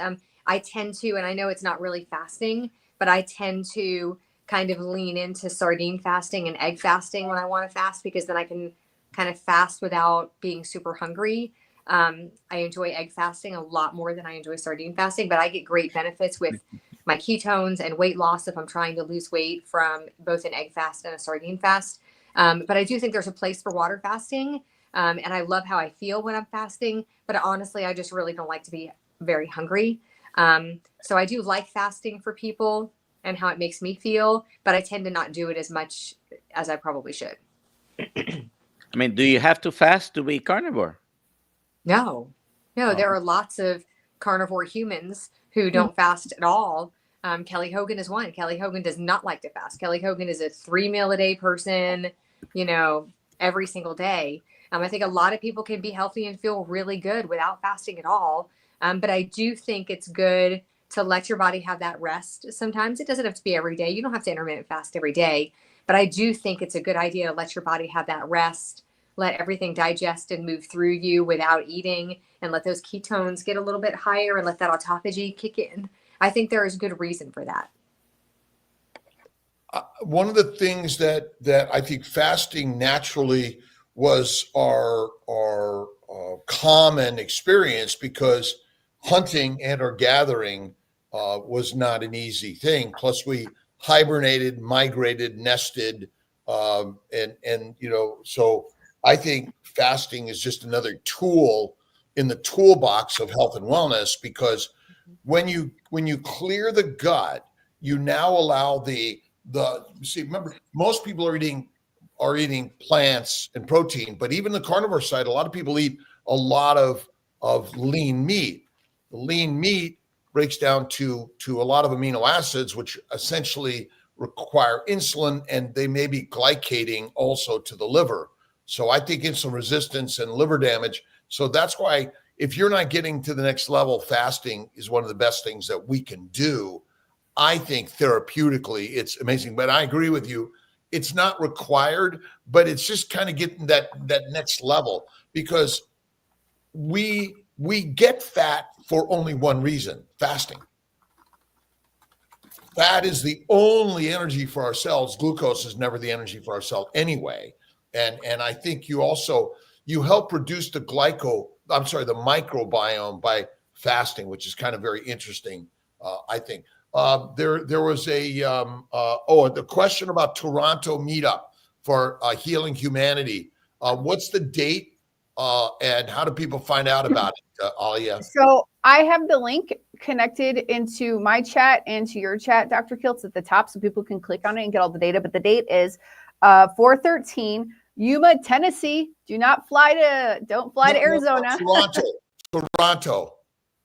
I tend to, and I know it's not really fasting, but I tend to kind of lean into sardine fasting and egg fasting when I want to fast, because then I can kind of fast without being super hungry. I enjoy egg fasting a lot more than I enjoy sardine fasting, but I get great benefits with my ketones and weight loss if I'm trying to lose weight from both an egg fast and a sardine fast. But I do think there's a place for water fasting. And I love how I feel when I'm fasting, but honestly, I just really don't like to be very hungry. So I do like fasting for people and how it makes me feel, but I tend to not do it as much as I probably should. I mean, do you have to fast to be carnivore? No, there are lots of carnivore humans who don't fast at all. Kelly Hogan is one. Kelly Hogan does not like to fast. Kelly Hogan is a 3-meal-a-day person, every single day. I think a lot of people can be healthy and feel really good without fasting at all. But I do think it's good to let your body have that rest. Sometimes it doesn't have to be every day. You don't have to intermittent fast every day. But I do think it's a good idea to let your body have that rest, let everything digest and move through you without eating, and let those ketones get a little bit higher and let that autophagy kick in. I think there is good reason for that. One of the things that I think fasting naturally was our common experience, because hunting and or gathering was not an easy thing. Plus we hibernated, migrated, nested, so I think fasting is just another tool in the toolbox of health and wellness, because when you clear the gut, you now allow remember, most people are eating plants and protein, but even the carnivore side, a lot of people eat a lot of lean meat. The lean meat breaks down to a lot of amino acids, which essentially require insulin, and they may be glycating also to the liver. So I think insulin resistance and liver damage. So that's why if you're not getting to the next level, fasting is one of the best things that we can do. I think therapeutically, it's amazing. But I agree with you. It's not required, but it's just kind of getting that next level, because we get fat for only one reason: fasting. Fat is the only energy for our cells. Glucose is never the energy for our cell anyway. And I think you help reduce the microbiome by fasting, which is kind of very interesting. I think there was the question about Toronto meetup for Healing Humanity. What's the date and how do people find out about it, Alia? So I have the link connected into my chat and to your chat, Dr. Kiltz, at the top, so people can click on it and get all the data. But the date is 4/13. Yuma, Tennessee. Don't fly to Arizona. Toronto.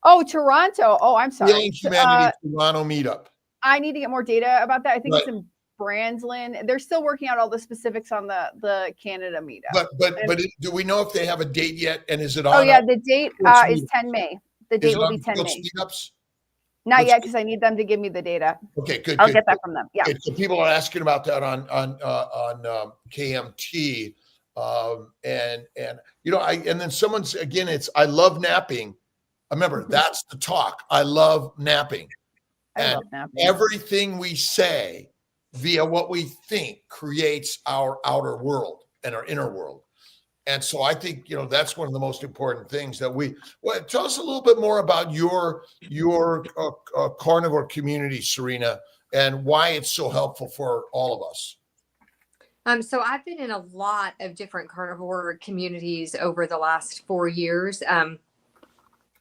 Oh, Toronto. Oh, I'm sorry. Healing Humanity Toronto meetup. I need to get more data about that. I think it's in Brandslin. They're still working out all the specifics on the Canada meetup. But do we know if they have a date yet? And is it on? Oh yeah, the date is 10 May. The date will be 10 May. Meetups? Not yet, because I need them to give me the data. Okay, good. I'll get that from them. Yeah. Okay, so people are asking about that on KMT, and and then someone's again. I love napping. Remember, that's the talk. I love napping. I love napping. Everything we say via what we think creates our outer world and our inner world. And so I think, that's one of the most important things that tell us a little bit more about your carnivore community, Serena, and why it's so helpful for all of us. So I've been in a lot of different carnivore communities over the last 4 years.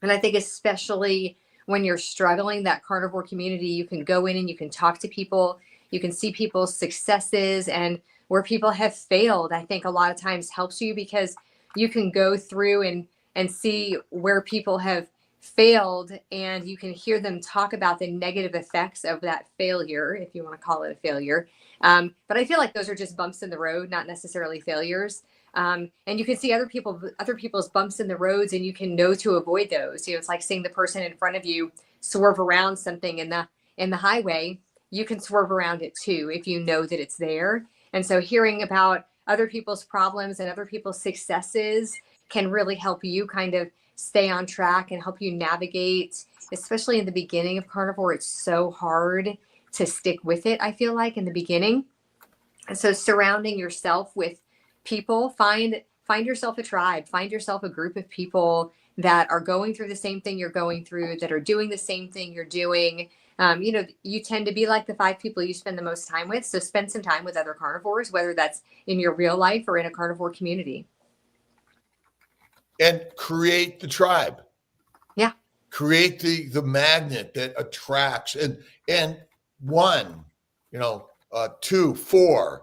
And I think especially when you're struggling, that carnivore community, you can go in and you can talk to people, you can see people's successes and where people have failed. I think a lot of times helps you because you can go through and see where people have failed, and you can hear them talk about the negative effects of that failure, if you want to call it a failure. But I feel like those are just bumps in the road, not necessarily failures. And you can see other people's bumps in the roads, and you can know to avoid those. It's like seeing the person in front of you swerve around something in the highway. You can swerve around it too if you know that it's there. And so hearing about other people's problems and other people's successes can really help you kind of stay on track and help you navigate, especially in the beginning of carnivore. It's so hard to stick with it, I feel like, in the beginning. And so surrounding yourself with people, find yourself a tribe, find yourself a group of people that are going through the same thing you're going through, that are doing the same thing you're doing. You tend to be like the 5 people you spend the most time with. So spend some time with other carnivores, whether that's in your real life or in a carnivore community. And create the tribe. Yeah. Create the magnet that attracts and 1, 2, 4,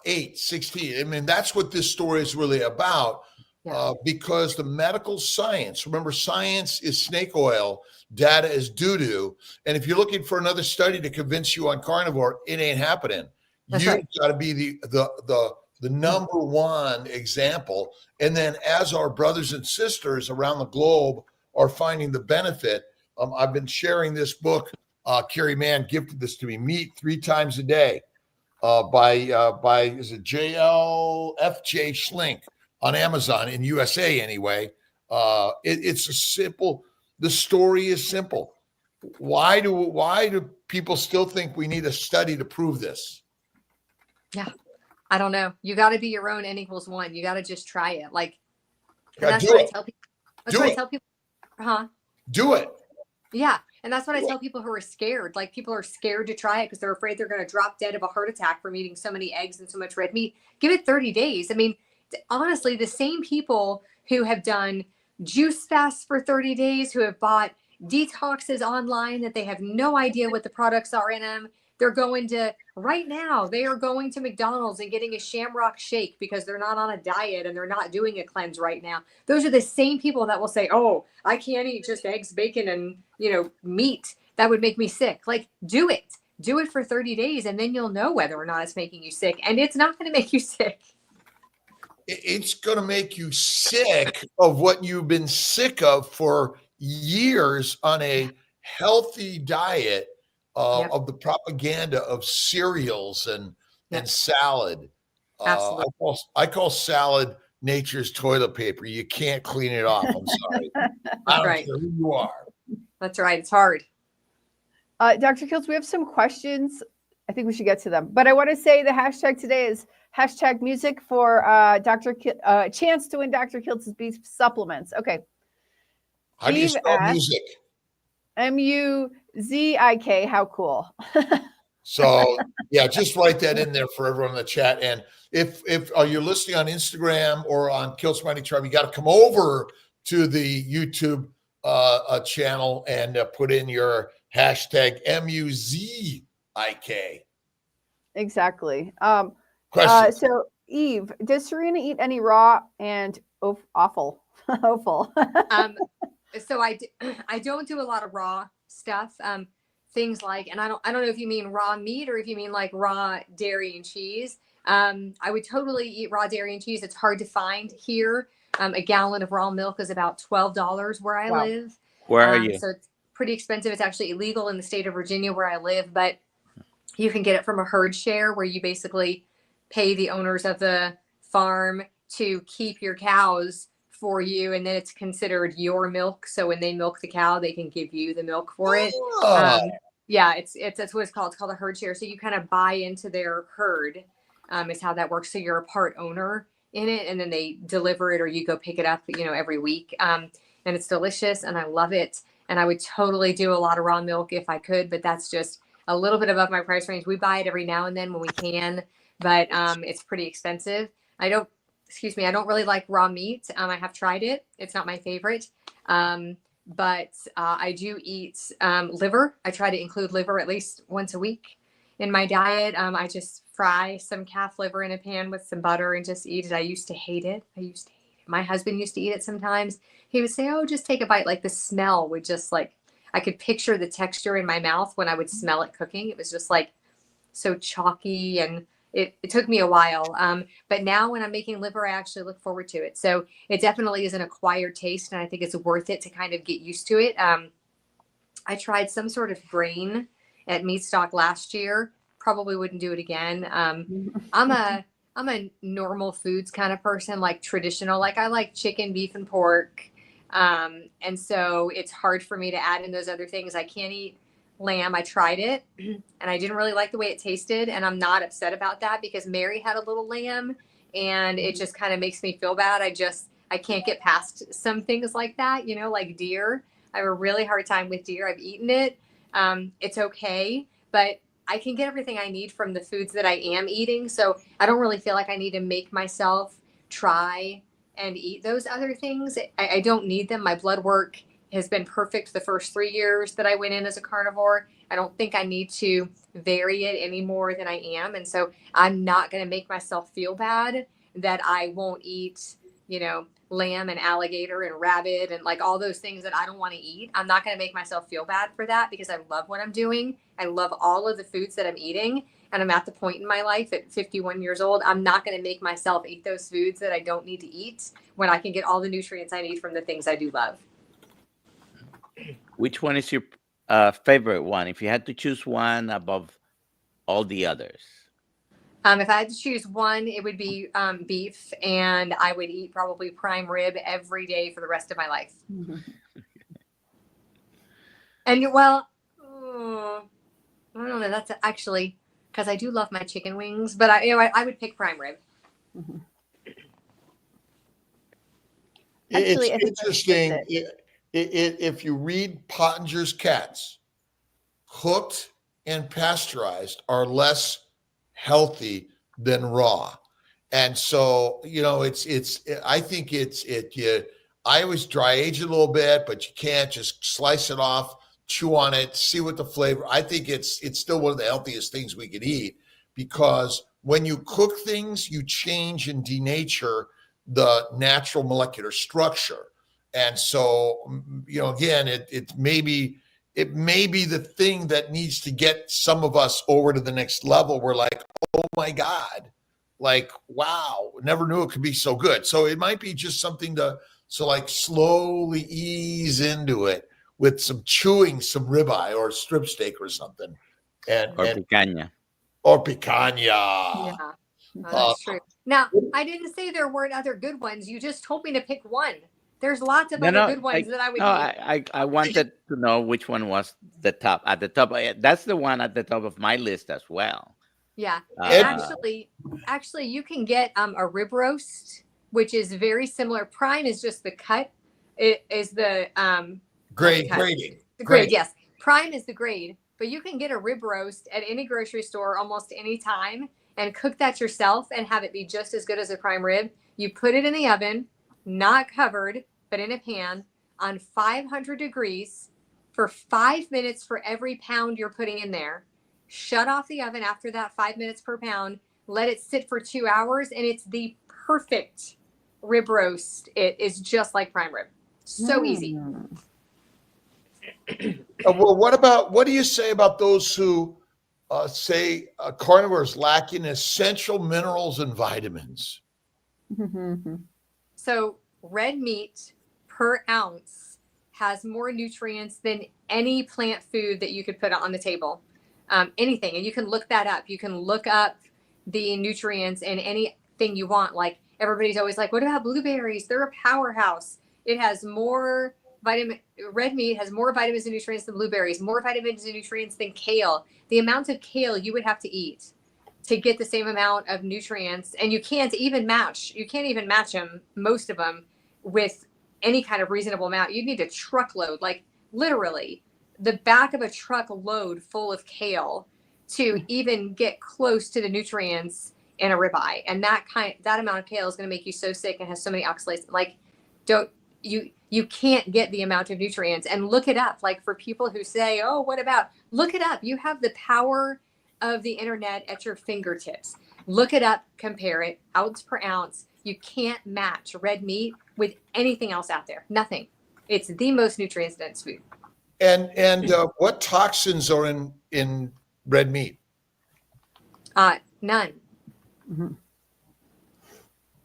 8, 16. I mean, that's what this story is really about. Yeah. Because the medical science, remember, science is snake oil, data is doo-doo. And if you're looking for another study to convince you on carnivore, it ain't happening. You've got to be the number one example. And then as our brothers and sisters around the globe are finding the benefit, I've been sharing this book. Carrie Mann gifted this to me, Meat 3 Times a Day, by is it JLFJ Schlink on Amazon in USA anyway. It's a simple. The story is simple. Why do people still think we need a study to prove this? Yeah, I don't know. You got to be your own N=1. You got to just try it. That's what I tell people. That's what I tell people. Huh? Do it. Yeah. And that's what I tell people who are scared. Like, people are scared to try it because they're afraid they're going to drop dead of a heart attack from eating so many eggs and so much red meat. Give it 30 days. I mean, honestly, the same people who have done juice fasts for 30 days, who have bought detoxes online that they have no idea what the products are in them, right now, they are going to McDonald's and getting a Shamrock shake because they're not on a diet and they're not doing a cleanse right now. Those are the same people that will say, oh, I can't eat just eggs, bacon, and, meat. That would make me sick. Like, do it. Do it for 30 days, and then you'll know whether or not it's making you sick. And it's not going to make you sick. it's going to make you sick of what you've been sick of for years on a healthy diet of the propaganda of cereals and salad. Absolutely. I call salad nature's toilet paper. You can't clean it off. I'm sorry. I don't right. care who you are. That's right. It's hard. Dr. Kiltz, we have some questions. I think we should get to them. But I want to say the hashtag today is hashtag music for chance to win Dr. Kiltz's beef supplements. Okay. How do you spell music? Muzik. How cool. So yeah, just write that in there for everyone in the chat. And if you're listening on Instagram or on Kiltz Mighty Tribe, you got to come over to the YouTube channel and put in your hashtag MUZIK. Exactly. So Eve, does Serena eat any raw and offal? Offal. So I don't do a lot of raw stuff. Things like, and I don't know if you mean raw meat or if you mean like raw dairy and cheese. I would totally eat raw dairy and cheese. It's hard to find here. A gallon of raw milk is about $12 where I live. Where are you? So it's pretty expensive. It's actually illegal in the state of Virginia where I live, but you can get it from a herd share where you basically pay the owners of the farm to keep your cows for you, and then it's considered your milk. So when they milk the cow, they can give you the milk for it. Yeah, it's what it's called. It's called a herd share. So you kind of buy into their herd, is how that works. So you're a part owner in it, and then they deliver it or you go pick it up, every week. And it's delicious and I love it. And I would totally do a lot of raw milk if I could, but that's just a little bit above my price range. We buy it every now and then when we can, but it's pretty expensive. I don't really like raw meat. I have tried it. It's not my favorite. But I do eat liver. I try to include liver at least once a week in my diet. I just fry some calf liver in a pan with some butter and just eat it. I used to hate it. My husband used to eat it sometimes. He would say, "Oh, just take a bite." Like the smell would just I could picture the texture in my mouth when I would smell it cooking. It was just like so chalky, and it took me a while. But now when I'm making liver, I actually look forward to it. So it definitely is an acquired taste, and I think it's worth it to kind of get used to it. I tried some sort of grain at Meat Stock last year. Probably wouldn't do it again. I'm a normal foods kind of person, like traditional. Like I like chicken, beef, and pork. And so it's hard for me to add in those other things. I can't eat lamb. I tried it and I didn't really like the way it tasted, and I'm not upset about that because Mary had a little lamb and it just kind of makes me feel bad. I can't get past some things like that, like deer. I have a really hard time with deer. I've eaten it. It's okay, but I can get everything I need from the foods that I am eating. So I don't really feel like I need to make myself try and eat those other things. I don't need them. My blood work has been perfect the first 3 years that I went in as a carnivore. I don't think I need to vary it any more than I am. And so I'm not going to make myself feel bad that I won't eat, lamb and alligator and rabbit and like all those things that I don't want to eat. I'm not going to make myself feel bad for that because I love what I'm doing. I love all of the foods that I'm eating. And I'm at the point in my life at 51 years old, I'm not going to make myself eat those foods that I don't need to eat when I can get all the nutrients I need from the things I do love. Which one is your favorite one? If you had to choose one above all the others. If I had to choose one, it would be beef, and I would eat probably prime rib every day for the rest of my life. Mm-hmm. And I don't know. That's actually because I do love my chicken wings, but I would pick prime rib. Mm-hmm. Actually, it's interesting. If you read Pottinger's Cats, cooked and pasteurized are less healthy than raw. And so, I think I always dry age it a little bit, but you can't just slice it off, chew on it, see what the flavor. I think it's still one of the healthiest things we could eat because when you cook things, you change and denature the natural molecular structure. And so, again, it may be the thing that needs to get some of us over to the next level. We're like, oh my God, like, wow, never knew it could be so good. So it might be just something to like slowly ease into it with some chewing, some ribeye or strip steak or something, and picanha. Or picanha. Yeah, that's true. Now, I didn't say there weren't other good ones. You just told me to pick one. There's lots of other good ones that I would eat. I wanted to know which one was the top. At the top, that's the one at the top of my list as well. Yeah, and actually, you can get a rib roast, which is very similar. Prime is just the cut. It is the grading. The grade, yes. Prime is the grade, but you can get a rib roast at any grocery store almost any time and cook that yourself and have it be just as good as a prime rib. You put it in the oven, not covered, but in a pan on 500 degrees for 5 minutes for every pound you're putting in there. Shut off the oven after that, 5 minutes per pound. Let it sit for 2 hours, and it's the perfect rib roast. It is just like prime rib. So easy. Well, what do you say about those who say carnivores lacking essential minerals and vitamins? So red meat per ounce has more nutrients than any plant food that you could put on the table. Anything. And you can look that up. You can look up the nutrients in anything you want. Like everybody's always like, what about blueberries? They're a powerhouse. It has more red meat has more vitamins and nutrients than blueberries, more vitamins and nutrients than kale. The amount of kale you would have to eat to get the same amount of nutrients, and you can't even match them, most of them, with any kind of reasonable amount. You need a truckload, like literally the back of a truckload full of kale to even get close to the nutrients in a ribeye. And that amount of kale is going to make you so sick and has so many oxalates. Like, you can't get the amount of nutrients. And look it up. Like for people who say, oh, what about, look it up. You have the power of the internet at your fingertips. Look it up, compare it, ounce per ounce. You can't match red meat with anything else out there. Nothing. It's the most nutrient dense food. And what toxins are in red meat? None. Mm-hmm.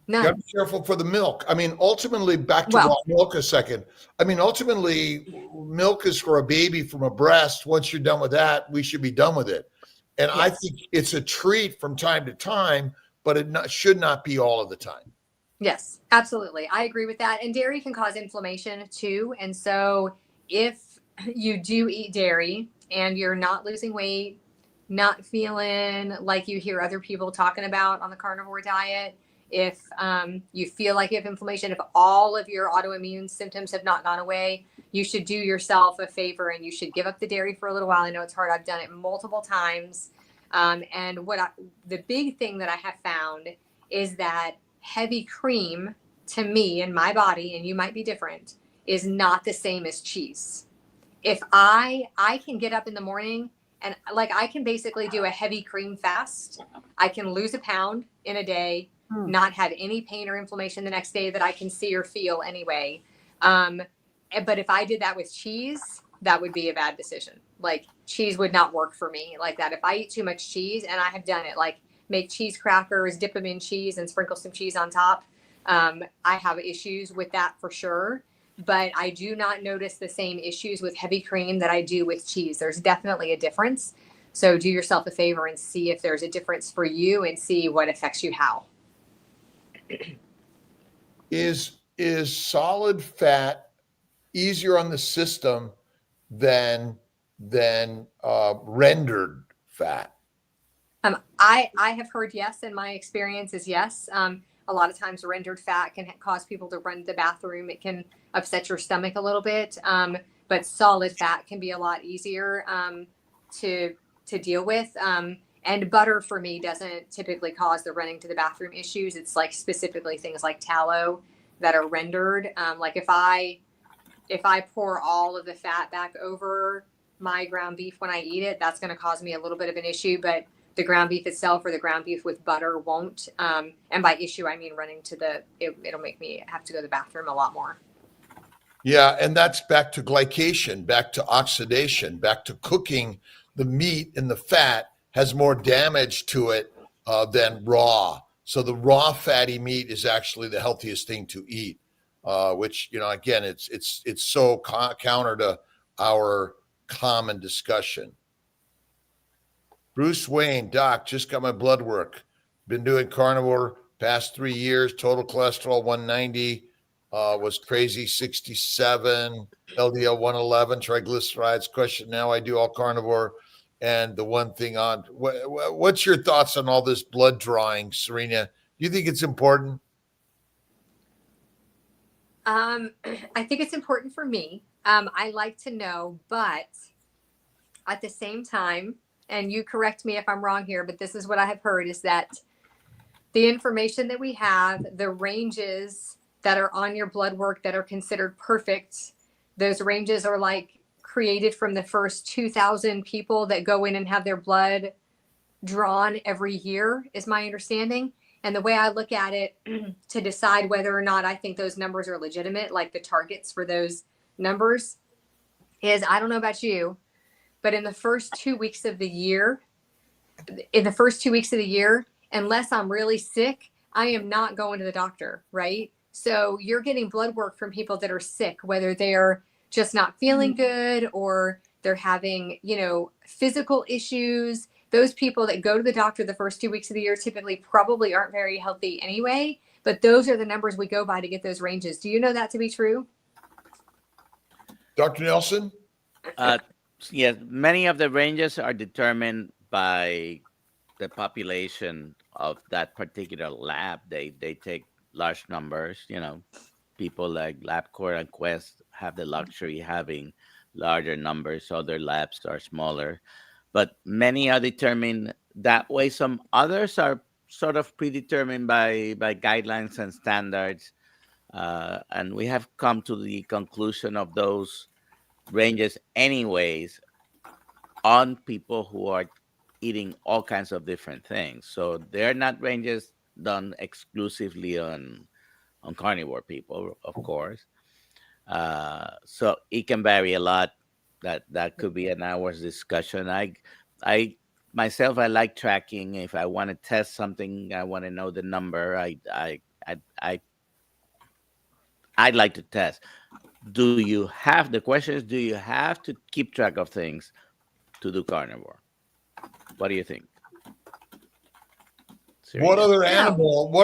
None. You got to be careful for the milk. I mean, ultimately, back to raw milk a second. I mean, ultimately, milk is for a baby from a breast. Once you're done with that, we should be done with it. And yes. I think it's a treat from time to time, but it should not be all of the time. Yes, absolutely. I agree with that. And dairy can cause inflammation too. And so if you do eat dairy and you're not losing weight, not feeling like you hear other people talking about on the carnivore diet, if you feel like you have inflammation, if all of your autoimmune symptoms have not gone away, you should do yourself a favor and you should give up the dairy for a little while. I know it's hard. I've done it multiple times. And the big thing that I have found is that heavy cream to me and my body, and you might be different, is not the same as cheese. If I can get up in the morning and like I can basically do a heavy cream fast, I can lose a pound in a day, not have any pain or inflammation the next day that I can see or feel anyway. But if I did that with cheese, that would be a bad decision. Like cheese would not work for me like that. If I eat too much cheese, and I have done it, like make cheese crackers, dip them in cheese and sprinkle some cheese on top. I have issues with that for sure, but I do not notice the same issues with heavy cream that I do with cheese. There's definitely a difference. So do yourself a favor and see if there's a difference for you and see what affects you how. Is solid fat easier on the system than rendered fat? I have heard yes, and my experience is yes. A lot of times rendered fat can cause people to run to the bathroom. It can upset your stomach a little bit, but solid fat can be a lot easier to deal with. And butter for me doesn't typically cause the running to the bathroom issues. It's like specifically things like tallow that are rendered. Like if I pour all of the fat back over my ground beef when I eat it, that's going to cause me a little bit of an issue, but the ground beef itself or the ground beef with butter won't. And by issue, I mean running to it'll make me have to go to the bathroom a lot more. Yeah. And that's back to glycation, back to oxidation, back to cooking. The meat and the fat has more damage to it than raw. So the raw fatty meat is actually the healthiest thing to eat, which, again, it's so counter to our common discussion. Bruce Wayne, doc, just got my blood work. Been doing carnivore past 3 years. Total cholesterol 190, was crazy 67, LDL 111, triglycerides. Question now, I do all carnivore. And the one thing on, what's your thoughts on all this blood drawing, Serena? Do you think it's important? I think it's important for me. I like to know, but at the same time, and you correct me if I'm wrong here, but this is what I have heard, is that the information that we have, the ranges that are on your blood work that are considered perfect, those ranges are like created from the first 2,000 people that go in and have their blood drawn every year, is my understanding. And the way I look at it to decide whether or not I think those numbers are legitimate, like the targets for those numbers, is, I don't know about you, but in the first 2 weeks of the year, unless I'm really sick, I am not going to the doctor, right? So you're getting blood work from people that are sick, whether they're just not feeling good or they're having, physical issues. Those people that go to the doctor the first 2 weeks of the year typically probably aren't very healthy anyway, but those are the numbers we go by to get those ranges. Do you know that to be true? Dr. Nelson? Yes, many of the ranges are determined by the population of that particular lab. They take large numbers. People like LabCorp and Quest have the luxury having larger numbers. Other labs are smaller, but many are determined that way. Some others are sort of predetermined by guidelines and standards, and we have come to the conclusion of those ranges anyways on people who are eating all kinds of different things. So they're not ranges done exclusively on carnivore people, of course. So it can vary a lot. That could be an hour's discussion. I myself, I like tracking. If I want to test something, I want to know the number. I'd like to test. The question is, do you have to keep track of things to do carnivore? What do you think? Serena? What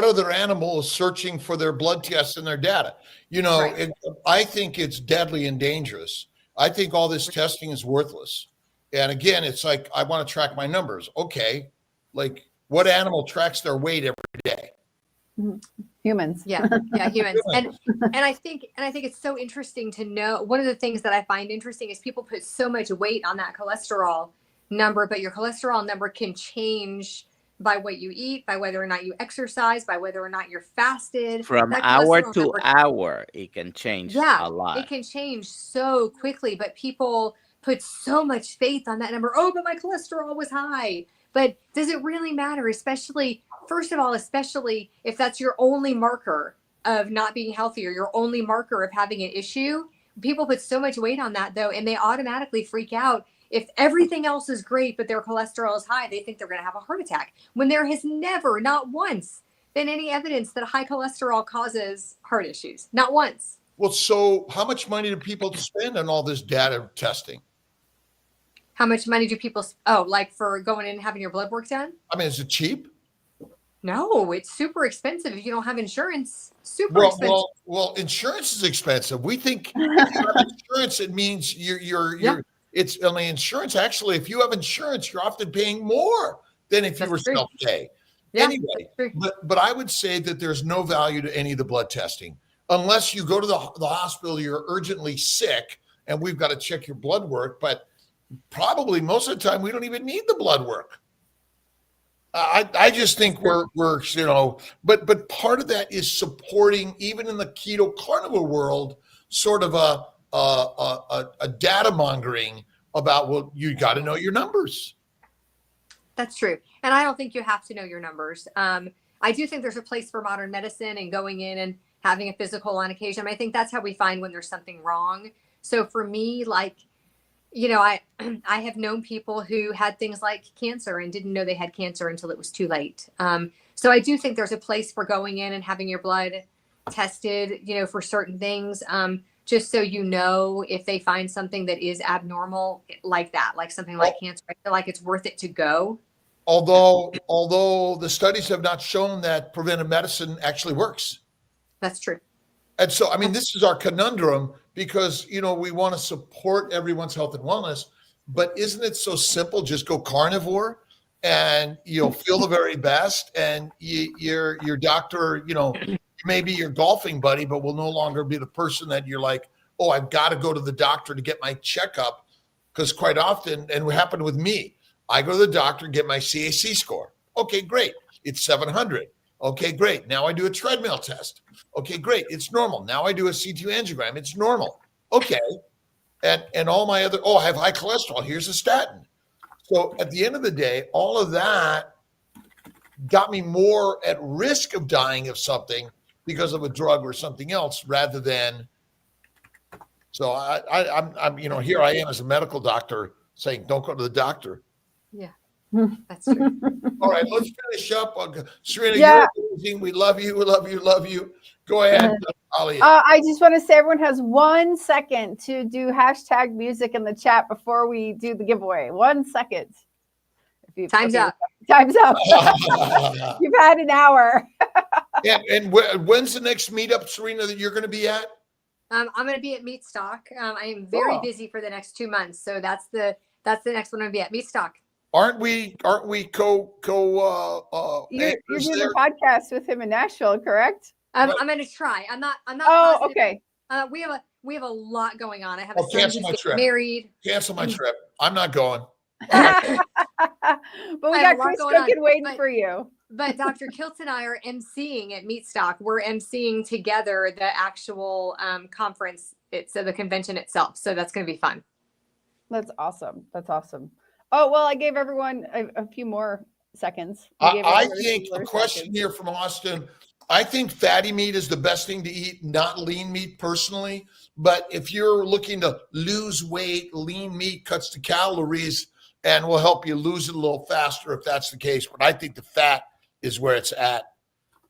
other animal is searching for their blood tests and their data? Right. I think it's deadly and dangerous. I think all this testing is worthless. And again, it's like, I want to track my numbers. Okay. Like, what animal tracks their weight every day? Humans. Yeah, humans. And I think it's so interesting to know. One of the things that I find interesting is people put so much weight on that cholesterol number, but your cholesterol number can change by what you eat, by whether or not you exercise, by whether or not you're fasted. From hour to hour, it can change a lot. It can change so quickly, but people put so much faith on that number. Oh, but my cholesterol was high. But does it really matter? Especially if that's your only marker of not being healthy, or your only marker of having an issue. People put so much weight on that, though, and they automatically freak out. If everything else is great, but their cholesterol is high, they think they're going to have a heart attack, when there has never, not once, been any evidence that high cholesterol causes heart issues. Not once. Well, so how much money do people spend on all this data testing? How much money do people, like for going in and having your blood work done? I mean, is it cheap? No, it's super expensive if you don't have insurance. Super expensive. Well, insurance is expensive. We think if you have insurance, it means it's only insurance. Actually, if you have insurance, you're often paying more than if you were self-pay. Yeah, anyway, but I would say that there's no value to any of the blood testing unless you go to the hospital, you're urgently sick, and we've got to check your blood work. But probably most of the time, we don't even need the blood work. I just think we're but part of that is supporting, even in the keto carnivore world, sort of a data mongering about, well, you got to know your numbers. That's true. And I don't think you have to know your numbers. I do think there's a place for modern medicine and going in and having a physical on occasion. I think that's how we find when there's something wrong. So for me, like, You know, I I have known people who had things like cancer and didn't know they had cancer until it was too late. So I do think there's a place for going in and having your blood tested, you know, for certain things, just so you know if they find something that is abnormal like that, like something like cancer. I feel like it's worth it to go. Although the studies have not shown that preventive medicine actually works. That's true. And so, I mean, this is our conundrum because, you know, we want to support everyone's health and wellness, but isn't it so simple? Just go carnivore and you'll feel the very best. And your doctor, you know, maybe your golfing buddy, but will no longer be the person that you're like, oh, I've got to go to the doctor to get my checkup. Because quite often, and what happened with me, I go to the doctor and get my CAC score. Okay, great. It's 700. Okay, great. Now I do a treadmill test. Okay, great. It's normal. Now I do a CT angiogram. It's normal. Okay. And all my other, I have high cholesterol. Here's a statin. So at the end of the day, all of that got me more at risk of dying of something because of a drug or something else rather than. So I'm you know, here I am as a medical doctor saying, don't go to the doctor. Yeah, that's true. All right, let's finish up. Serena, you're amazing. We love you. We love you. Love you. Go ahead, Alia. I just want to say everyone has 1 second to do hashtag music in the chat before we do the giveaway. 1 second. Time's up. Time's up. You've had an hour. and when's the next meetup, Serena, that you're going to be at? I'm going to be at Meatstock. I am very busy for the next 2 months, so that's the next one I'm going to be at Meatstock. Aren't we You're doing a podcast with him in Nashville, correct? I'm going to try. I'm not. Oh, positive. okay. We have a lot going on. I have a son cancel who's my trip. married. Cancel my trip. I'm not going. But we got Chris cooking waiting for you. But Dr. Kiltz and I are emceeing at Meatstock. We're emceeing together the actual conference. It's the convention itself. So that's going to be fun. That's awesome. That's awesome. Oh, well, I gave everyone a few more seconds. I think a question here from Austin. I think fatty meat is the best thing to eat, not lean meat personally. But if you're looking to lose weight, lean meat cuts the calories and will help you lose it a little faster if that's the case. But I think the fat is where it's at.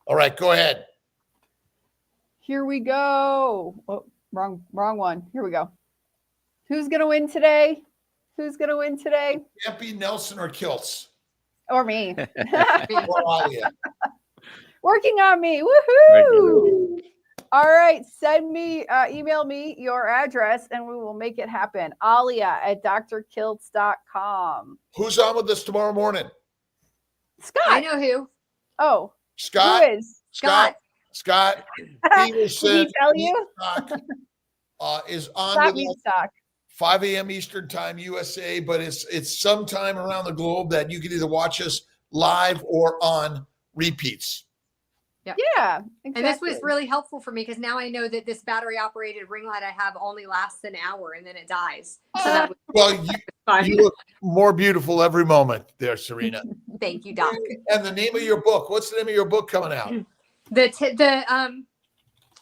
All right, go ahead. Here we go. Oh, wrong one. Here we go. Who's going to win today? Who's going to win today? Can't be Nelson or Kiltz. Or me. Or Alia. Working on me. Woohoo! All right. Email me your address and we will make it happen. Alia at drkiltz.com. Who's on with us tomorrow morning? Scott. I know who. Oh. Scott. Who is? Scott. Peterson. Did he tell you? Is on Scott with us. Meatstock. 5 a.m. Eastern time, USA, but it's sometime around the globe that you can either watch us live or on repeats. Yeah, exactly. And this was really helpful for me because now I know that this battery operated ring light I have only lasts an hour and then it dies. So that was well, you look more beautiful every moment there, Serena. Thank you, Doc. And the name of your book, what's the name of your book coming out? The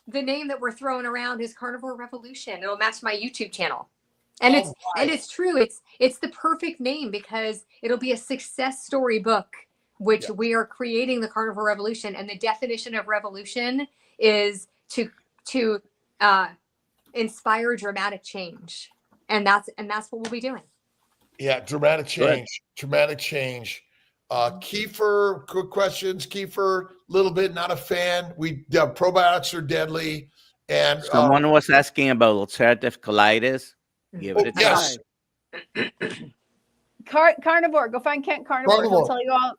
name that we're throwing around is Carnivore Revolution. It'll match my YouTube channel. And it's true. It's the perfect name because it'll be a success story book, which we are creating the Carnivore Revolution. And the definition of revolution is to inspire dramatic change. And that's what we'll be doing. Yeah, dramatic change. Dramatic change. Kefir, quick questions. Kefir, little bit, not a fan. Probiotics are deadly. And someone was asking about ulcerative colitis. Give it a try. Carnivore. Go find Kent Carnivore. He'll tell you all.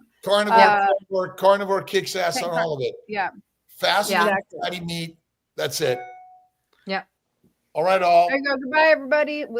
Carnivore kicks ass on all of it. Yeah. Fast fatty meat. That's it. Yeah. All right, all. There you go. Goodbye, everybody. We love